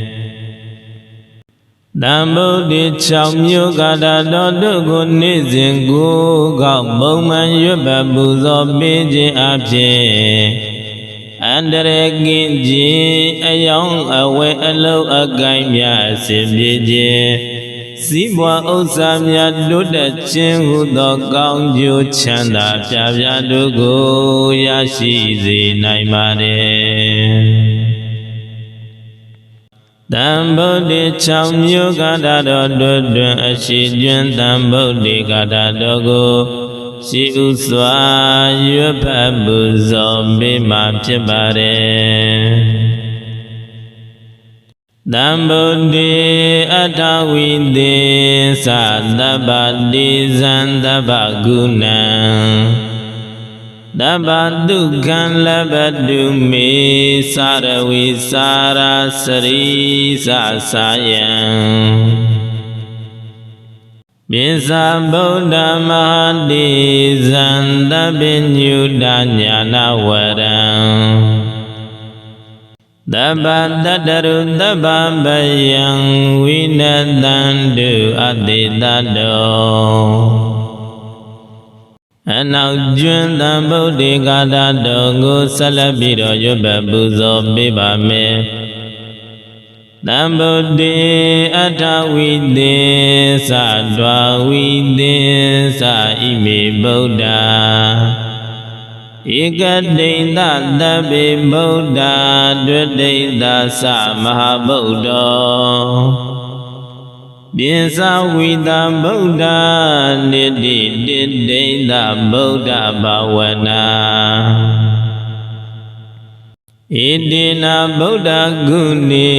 တံဗုဒ္ဓေ6မျိုးကာတာတော်တို့ကိုနေ့စဉ်ကိုကောက်ပုံမှန်ရွတ်ပတ်ပူဇော်ပေးခြင်းအပြင်အန္တရာယ်ကင်းခြင်းအယောင်အဝဲအလုံးအကိုင်းများအစဉ်ပြေခြင်းစီးပွားဥစ္စာများတိုးတက်ခြင်းဟုသောကောင်းကျိုးချမ်းသာပြပြတို့ကိုရရှိစေနိုင်ပါတယ်တံဗုဒ္ဓေ6မျိုးကာတာတော်တို့တွင်အရှိကျွန်းတံဗုဒ္ဓေကာတာတော်ကိုရှိဥစွာရွတ်ဖတ်ပူဇော်ပေးမှဖြစ်ပါတယ်တံဗုဒ္ဓေအထဝိသေသသဗ္ဗတိဇံသဗ္ဗကုဏံတဗ္ဗဒုက္ခံလဘတုမေသာရဝိစာရာစရိသစာယံပိသဗုဒ္ဓမဟာတိဇံသဗ္ဗညုတညာနာဝရံတဗ္ဗတတ္တရုတဗ္ဗဗယံဝိနတံတုအတိတတောအနောက်ကျွန်းတံဗုဒ္ဓေကာတာတော်ကိုဆက်လက်ပြီးတော့ရွတ်ပတ်ပူဇော်ပေးပါမယ်တံဗုဒ္ဓေအထဝိသေသဒွာဝိသေသဣမေဗုဒ္ဓဧကတိန်သသဗ္ဗေဗုဒ္ဓဒွတိန်သသမဟာဗုဒ္ဓောပိသဝိတံဗုဒ္ဓနိတိတိတိန်သဗုဒ္ဓဘာဝနာဣတိနာဗုဒ္ဓဂုဏေ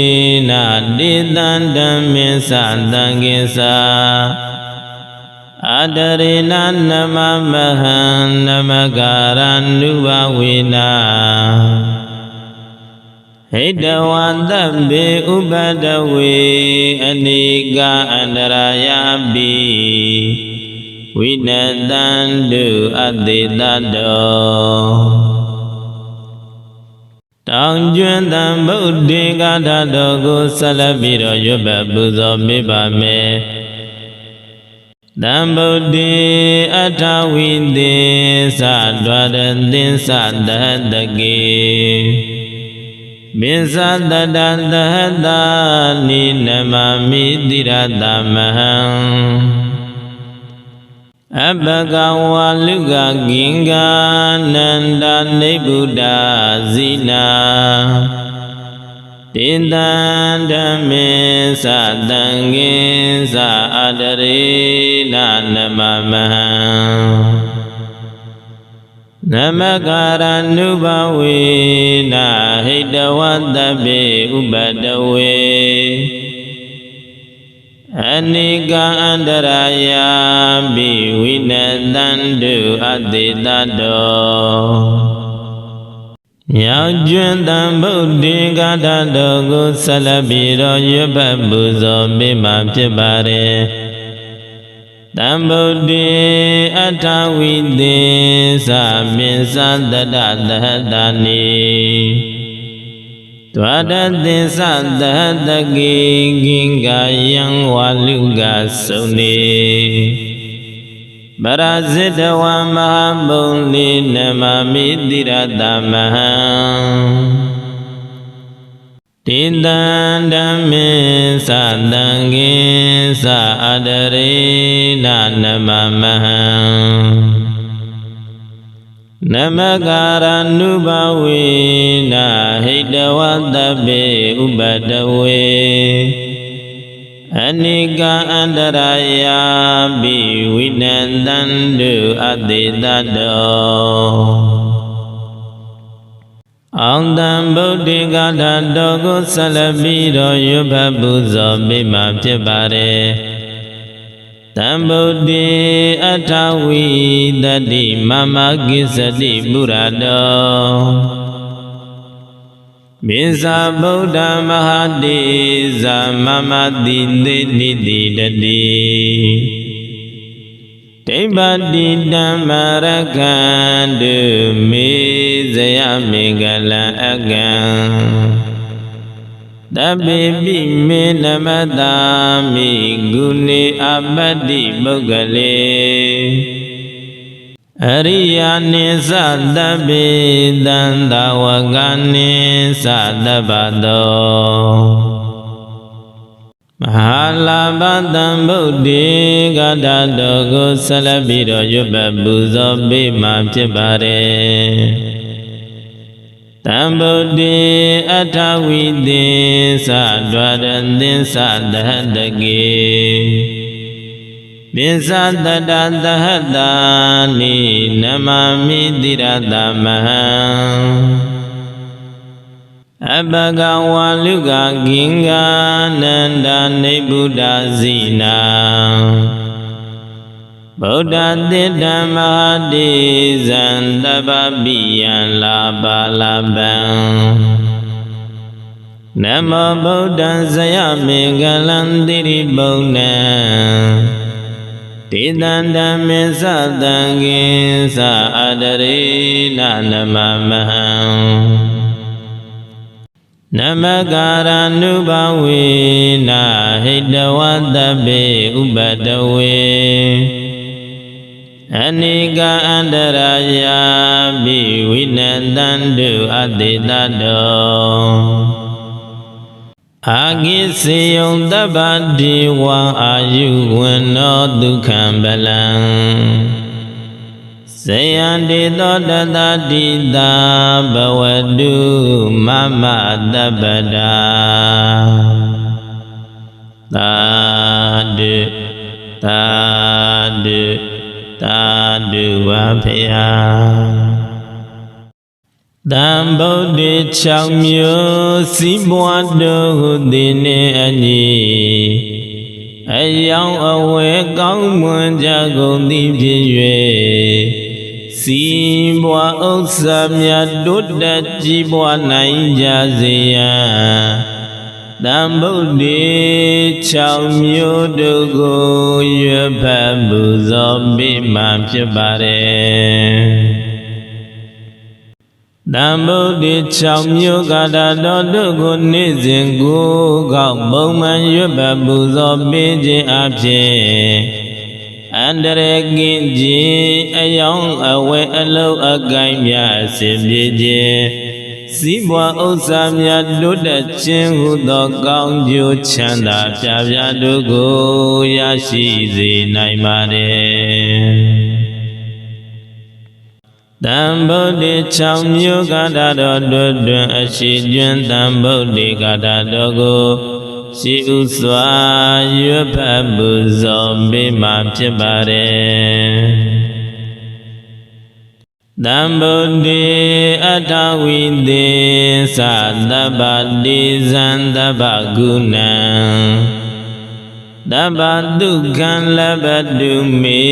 နာတိတံဓမ္မေသသံဃေသာအတရေနနမမဟံနမကာရဏုဘဝေနာဟိတဝံသဗ္ဗေဥပဒဝေအနိကအန္တရာယပိဝိနတံတုအတိတတောတောင်ကျွန်းတံဗုဒ္ဓေကာထာတော်ကိုဆက်လက်ပြီးတော့ရွတ်ပတ်ပူဇော်ပေးပါမယ်တံဗုဒ္ဓေအထဝိသေသဒွါရသင်္သသဟတကေပိသတတသဟတာနိနမမိတိရတမဟံအပကဝါလူကဂင်္ဂာနန္ဒနိဗ္ဗုဒ္ဓဇိနာတိတံဓမ္မေသတံဃေသအတရေနနမမဟံနမကာရဏုဘဝေနာဟိတဝတ္တပေဥပတဝေအနိကအန္တရာယပိဝိနတံတုအတိတတောမြောက်ကျွန်းတံဗုဒ္ဓေကာထာတော်ကိုဆက်လက်ပြီးတော့ရွတ်ပတ်ပူဇော်ပေးမှဖြစ်ပါတယ်တံဗုဒ္ဓေအထဝိသေသပိသတတသဟတာနိဒွါရသင်္သသဟတကေဂင်္ဂာယံဝါလူကစုံနေပရဇိတဝမဟာဘုံလိနမမိတိရတမဟံတိတံဓမ္မေသတံဃေသအတရေနနမမဟံနမကာရဏုဘဝေနာဟိတဝတ္တပေဥပတဝေအနိကအန္တရာယပိဝိနတံတုအတိတတော အောင်တံဗုဒ္ဓဂါထာတော်ကိုဆက်လက်ပြီးတော့ရွတ်ဖတ်ပူဇော်ပေးမှာဖြစ်ပါတယ်တံဗုဒ္ဓေအထဝီတတိမမကိစ္စတိမူရတောမေဇာဗုဒ္ဓမဟာတေဇာမမတိသေတိတိတတိဒိဗ္ဗတိဓမ္မရကံတုမေဇယမေကလံအကံတပိပိမေနမတာမိဂုဏေအပတ္တိပုဂ္ဂလေအရိယာနိသတပိတံသဝကနိသတပ္ပတောမဟာလာဘတံဗုဒ္ဓေဂါထာတော်ကိုဆက်လက်ပြီးတော့ရွတ်ပတ်ပူဇော်ပေးမှာဖြစ်ပါတယ်တံဗုဒ္ဓေအထဝီသေသဒွါရသင်္သသဟတကေပိသတတသဟတာနိနမမိတိရတမဟံအပကဝါလူကဂင်္ဂာနန္ဒနိဗ္ဗုဒ္ဓဇိနာဗုဒ္ဓတိဓမ္မတိဇံတပ္ပပိယံလာပါလပံနမောဗုဒ္ဓံဇယမေကလံတိရိဗုဒ္ဓံတိတံဓမ္မေသတံကိသအတရေနနမမဟံနမကာရနုဘဝေနဟိတဝတ္တပေဥပတဝေအနိကအန္တရာယာပိဝိနတံတုအတေတတောအာဂိစေယံတပ္ပတိဝံအာယုဝနောဒုက္ခံပလံဇယံတေသောတတတိတာဘဝတုမမတပ္ပတာသာဓုသာဓုသာဓုဝဖေယတံဗုဒ္ဓေ6မျိုးစီးပွားတို့ဟုသည်နှင့်အညီအယောင်အဝဲကောင်းမွန်ကြကုန်သည်ဖြစ်၍စီးပွားဥစ္စာများတိုးတက်ကြီးပွားနိုင်ကြစေရန်တံဗုဒ္ဓေ6မျိုးတို့ကိုရွတ်ဖတ်ပူဇော်ပေးမှာဖြစ်ပါတယ်တံဗုဒ္ဓေ6မျိုးဂါထာတော်တို့ကိုနေ့စဉ်ကိုယ်ကောက်ပုံမှန်ရွတ်ပတ်ပူဇော်ပေးခြင်းအပြင်အန္တရာယ်ကင်းခြင်းအယောင်အဝဲအလုံးအကိုင်းများအစဉ်ပြေခြင်းစီးပွားဥစ္စာများတိုးတက်ခြင်းဟုသောကောင်းကျိုးချမ်းသာပြပြတို့ကိုရရှိစေနိုင်ပါတယ်တံဗုဒ္ဓေ6မျိုးဂါထာတော်တို့တွင်အရှိကျွန်းတံဗုဒ္ဓေဂါထာတော်ကိုရှိဥစွာရွတ်ဖတ်ပူဇော်ပေးမှာဖြစ်ပါတယ်တံဗုဒ္ဓေအထဝီသေသတပ္ပတိဇံတပ္ပကုဏံတပ္ပဒုက္ခံလဘတုမေ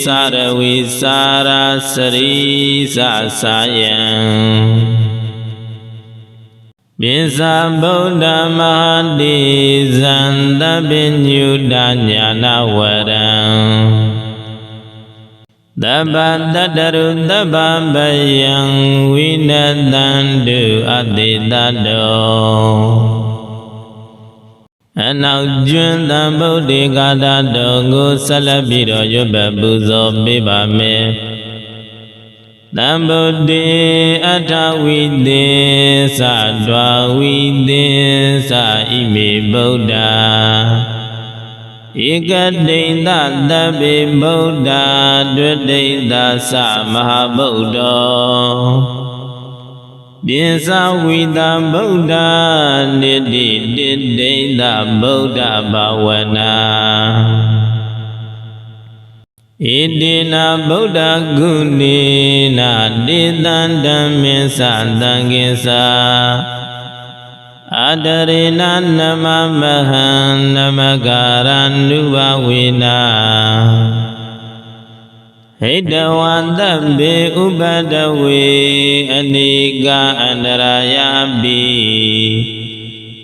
သာရဝိစာရာစရိသာယံပိသဗုဒ္ဓမဟာတိဇံတပိညုတညာနာဝရံတပ္ပတတရုတပ္ပပယံဝိနတံတုအတေတတောအနောက်ကျွန်းတံဗုဒ္ဓေဂါထာတော်ကိုဆက်လက်ပြီးတော့ရွတ်ပတ်ပူဇော်ပေးပါမယ်တံဗုဒ္ဓေအထဝီသေသဒွါဝီသေသဣမေဗုဒ္ဓဧကတိန်သတပိဗုဒ္ဓဒွတိန်သသမဟာဗုဒ္ဓောပိသဝိတံဗုဒ္ဓနိတိတိတိန်သဗုဒ္ဓဘာဝနာ Idina Buddha Gunina Didandamisa Dangisa Adarina Namamahan Namagaran Nubawina Hidawandambi Ubadawi Aniga Andarayabi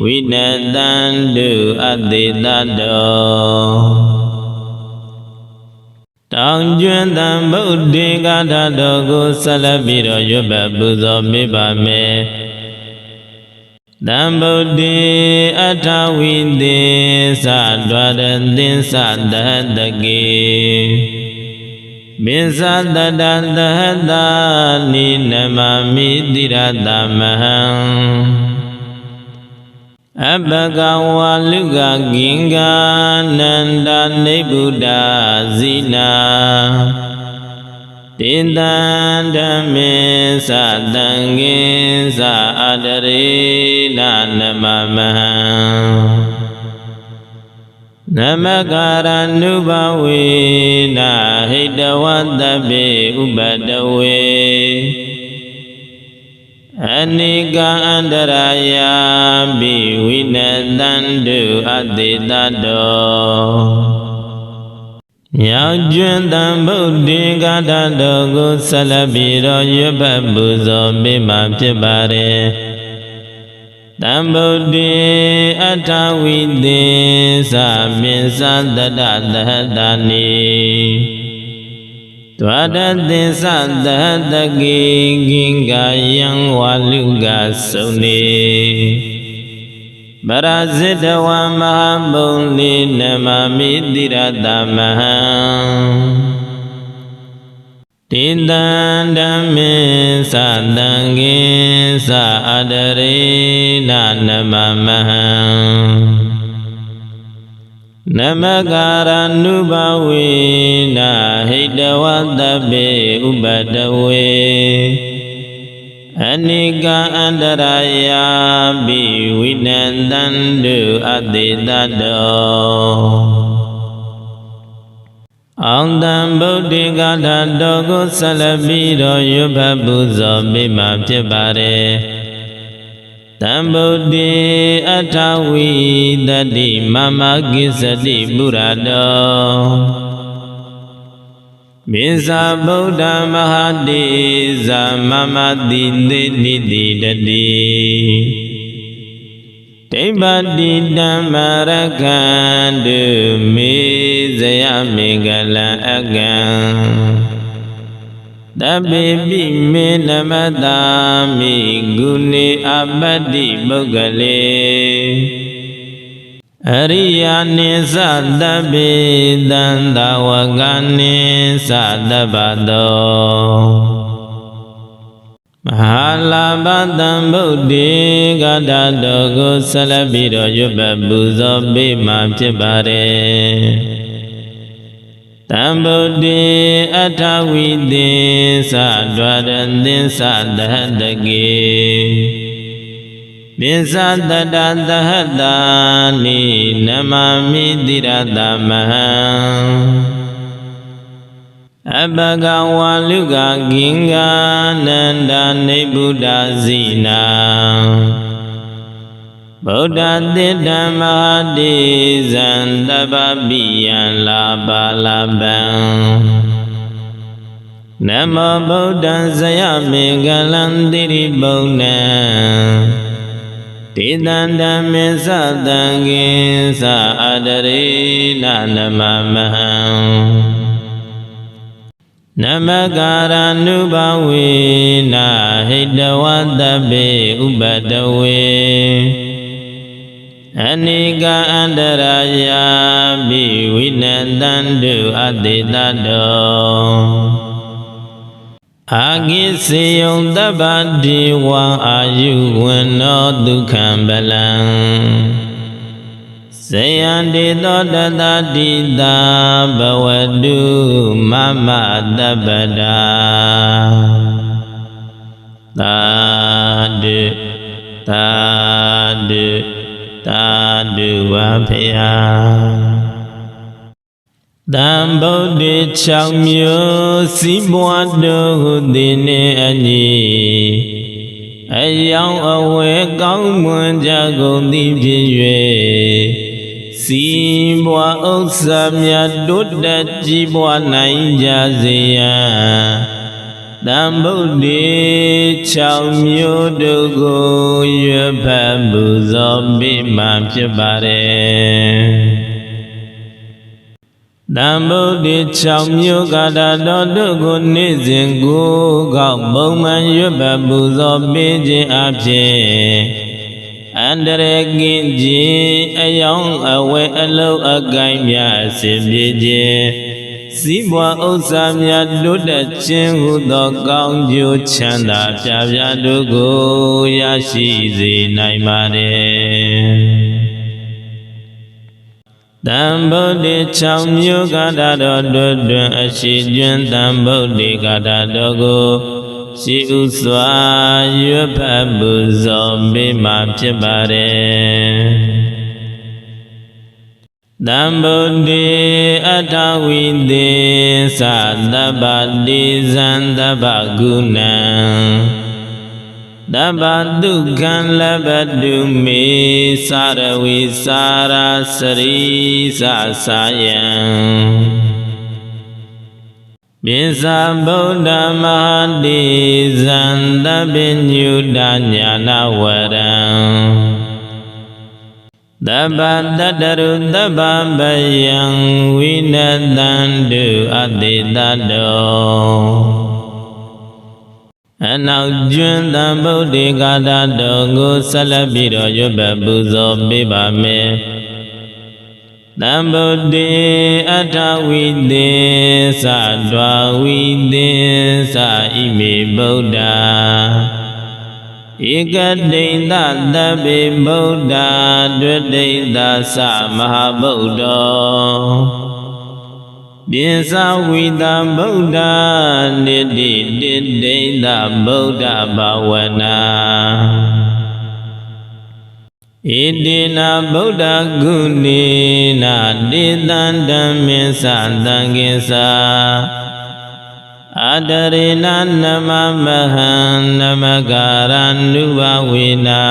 Winadandu Adidado Tang Juan Tam Buddhi Gata Dogu Salabiro Yuba Buzo Bibame Tam Buddhi Atawidi Sadwaradin Sadadagi Bisadadadada Ninamami Diradamaham Abhagawa Luga Ginga Nanda Nebuddha Zina Tindandame Sadangi Sadarina Namamaha Namagara Nubawina Hidawadabe Ubadawe Aniga Andaraya Biwinadandu Adidado Yaujun Tam Buddhi Gata Dogu Salabiro Yuba Buzo Bima Pibare Tam Buddhi Atawidi Sabisa Dadadadani Twadadi Sadadagi Ginga Yang Waluga Suni Barazita Wa Mahabuli Namami Diradamaha Tindandami Sadangi Saadarina Namamaha Namagara Nubawina Hidawadabe Ubadawe Aniga Andaraya Biwinadandu Adidado Aung Buddhi Gata Dogu Salabiro Yuba Buzo Bima Pibare Tam Buddhi Atawi Dadi Mama Gisati Burado Bisa Buddha Mahadiza Mama Didi Dadi Tebadi Damarakandu Mizaya Megala Agan Dabibi Minamadami Guni Abadi Bogale Ariyani Sadabi Dandawagani Sadabado Mahalabadam Buddhi Gata Dogu Salabiro Yuba Buzo Bima Pibare Tam Buddhi Atawidi Sadwaradin Sadadagi Bisadadadadani Namami Diradamaha Abhagawa Luga Ginga Nanda Nebuddha Zina Buddha Didda Mahadi Zandababiyan Labalaban Namo Buddha Zaya Megalandiri Buddha Tidandame Sadangi Saadarina Namamaha Namagara Nubawina Hidawadabe Ubadawe Aniga Andaraya Biwinadandu Adidado Agisiyong Dabadi Wa Ayuwano Dukhambalang Sayandito Dadadida Bawadu Mama Dabada Tadu Wapaya တံဗုဒ္ဓေ6မျိုးစီးပွားတို့ဟုသည်နှင့်အညီအယောင်အဝယ်ကောင်းမွန်ကြကုန်သည်ဖြစ်၍စီးပွားဥစ္စာများတိုးတက်ကြီးပွားနိုင်ကြစေရန်တံဗုဒ္ဓေ6မျိုးတို့ကိုရွတ်ဖတ်ပူဇော်ပေးမှဖြစ်ပါတယ်တံဗုဒ္ဓေ6မျိုးကာတာတော်တို့ကိုနေ့စဉ်ကိုကောက်ပုံမှန်ရွတ်ပတ်ပူဇော်ပေးခြင်းအပြင်အန္တရာယ်ကင်းခြင်းအယောင်အဝယ်အလုံးအကိုင်းများအစဉ်ပြေခြင်းစီးပွားဥစ္စာများတိုးတက်ခြင်းဟုသောကောင်းကျိုးချမ်းသာပြပြတို့ကိုရရှိစေနိုင်ပါတယ်တံဗုဒ္ဓေ6မျိုးကာတာတော်တို့တွင်အရှိကျွန်းတံဗုဒ္ဓေကာတာတော်ကိုရှိဥစွာရွတ်ဖတ်ပူဇော်ပေးမှဖြစ်ပါတယ်တံဗုဒ္ဓေအထဝိသေသသဗ္ဗတိဇံသဗ္ဗဂုဏံတဗ္ဗဒုက္ခံလဗ္ဗတုမေသာရဝိစာရာစရိသစာယံပိသဗုဒ္ဓမဟာတိဇံသဗ္ဗညုတညာနာဝရံတဗ္ဗတတ္တရုတဗ္ဗဗယံဝိနတံတုအတိတတောအနောက်ကျွန်းတံဗုဒ္ဓေကာတာတော်ကိုဆက်လက်ပြီးတော့ရွတ်ပတ်ပူဇော်ပေးပါမယ်တံဗုဒ္ဓေအထဝိသေသဒွာဝိသေသဣမေဗုဒ္ဓဧကတိန်သသဗ္ဗေဗုဒ္ဓဒွတိန်သသမဟာဗုဒ္ဓောပိစဝိတံဗုဒ္ဓနိတိတိတိန်သဗုဒ္ဓဘာဝနာဣတိနာဗုဒ္ဓဂုဏေနာတိတံဓမ္မေသသံဃေသာအတရေနနမမဟံနမကာရဏုဘဝေနာ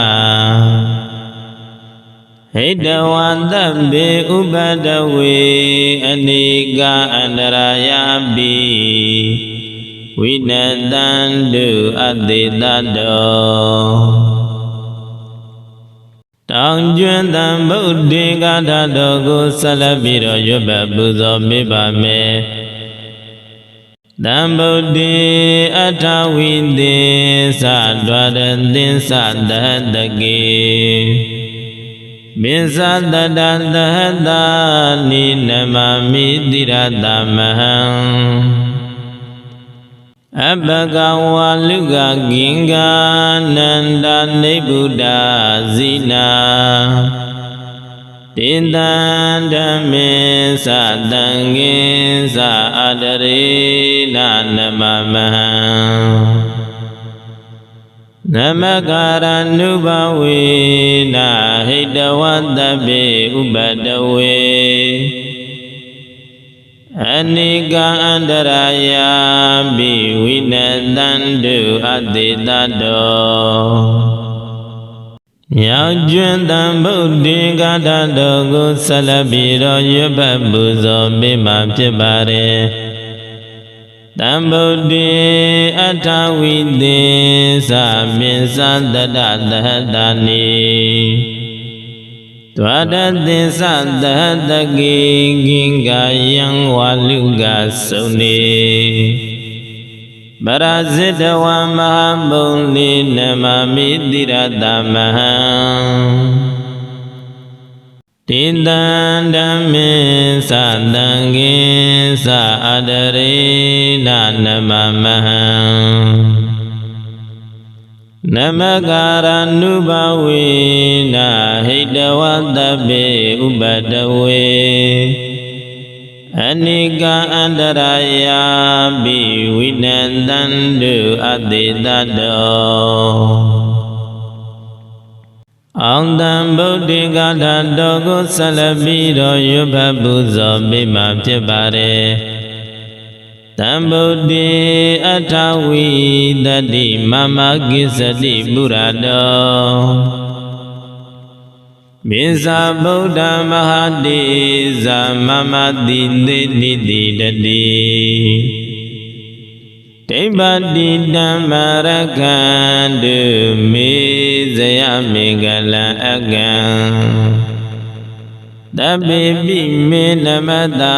ဟိတဝံသဗ္ဗေဥပဒဝေအနိကအန္တရာယပိဝိနတံတုအတိတတောတောင်ကျွန်းတံဗုဒ္ဓေကာထာတော်ကိုဆက်လက်ပြီးတော့ရွတ်ပတ်ပူဇော်ပေးပါမယ်တံဗုဒ္ဓေအထဝိသေသဒွါရသင်္သသဟတကေပိသတတသဟတာနိနမမိတိရတမဟံအပကဝါလူကဂင်္ဂာနန္ဒနိဗ္ဗုဒ္ဓဇိနာတိတံဓမ္မေသတံငေသအတရေနနမမဟံနမကာရဏုဘဝေနာဟိတဝတ္တပေဥပတဝေအနိကအန္တရာယပိဝိနတံတုအတိတတောမြောက်ကျွန်းတံဗုဒ္ဓေကာထာတော်ကိုဆက်လက်ပြီးတော့ရွတ်ပတ်ပူဇော်ပေးမှဖြစ်ပါတယ်တံဗုဒ္ဓေအထဝိသေသပိသတတသဟတာနိဒွါရသင်္သသဟတကေဂင်္ဂာယံဝါလူကစုံနေပရဇိတဝံမဟာဘုံလိနမမိတိရတမဟံတိတံဓမ္မေသတံဃေသအတရေနနမမဟံနမကာရဏုဘဝေနာဟိတဝတ္တပေဥပတဝေအနိကအန္တရာယပိဝိနတံတုအတိတတော အောင်တံဗုဒ္ဓဂါထာတော်ကိုဆက်လက်ပြီးတော့ရွတ်ဖတ်ပူဇော်ပေးမှာဖြစ်ပါတယ်တံဗုဒ္ဓေအထဝိတတိမမကိစ္စတိပုရတောမေဇာဗုဒ္ဓမဟာတေဇာမမတိသေတိတိတတိဒိဗ္ဗတိဓမ္မရကံတုမေဇယမေကလံအကံတပိပိမေနမတာ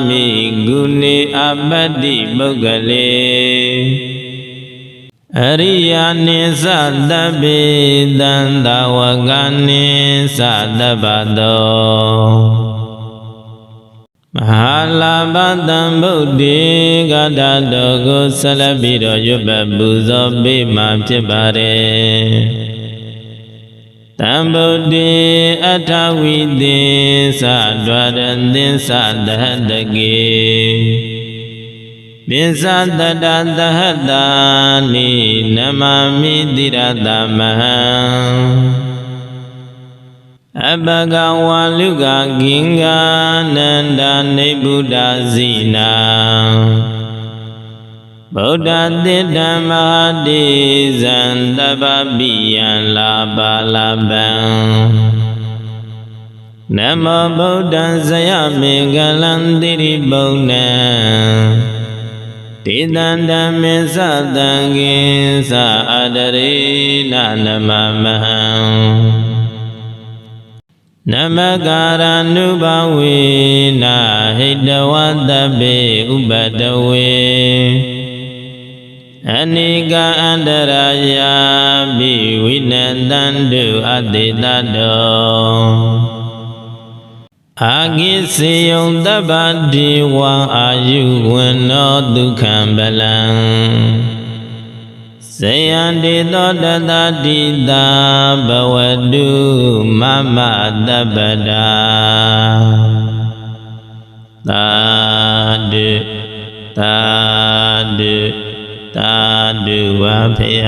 မိဂုဏေအပတ္တိပုဂ္ဂလေအရိယာနိသတပိတံသဝကနိသတပ္ပတောမဟာလာဘတံဗုဒ္ဓေဂါထာတော်ကိုဆက်လက်ပြီးတော့ရွတ်ပတ်ပူဇော်ပေးမှာဖြစ်ပါတယ်တံဗုဒ္ဓေအထဝိသေသဒွါရသင်္သသဟတကေပိသတတသဟတာနိနမမိတိရတမဟံအပကဝါလူကဂင်္ဂာနန္ဒနိဗ္ဗုဒ္ဓဇိနာဗုဒ္ဓတိဓမ္မတိဇံတပ္ပပိယံလာပါလပံနမောဗုဒ္ဓံဇယမေကလံတိရိဗုဒ္ဓံတိတံဓမ္မေသတံကိသအတရေနနမမဟံနမကာရနုဘဝေနဟိတဝတ္တပေဥပတဝေအနိကအန္တရာယာပိဝိနတံတုအတေတတောအာဂိစေယံတပ္ပတိဝံအာယုဝနောဒုက္ခံပလံဇယံတေသောတတတိတာဘဝတုမမတပ္ပတာသာဓုသာဓုသာဓုဝါဖေယ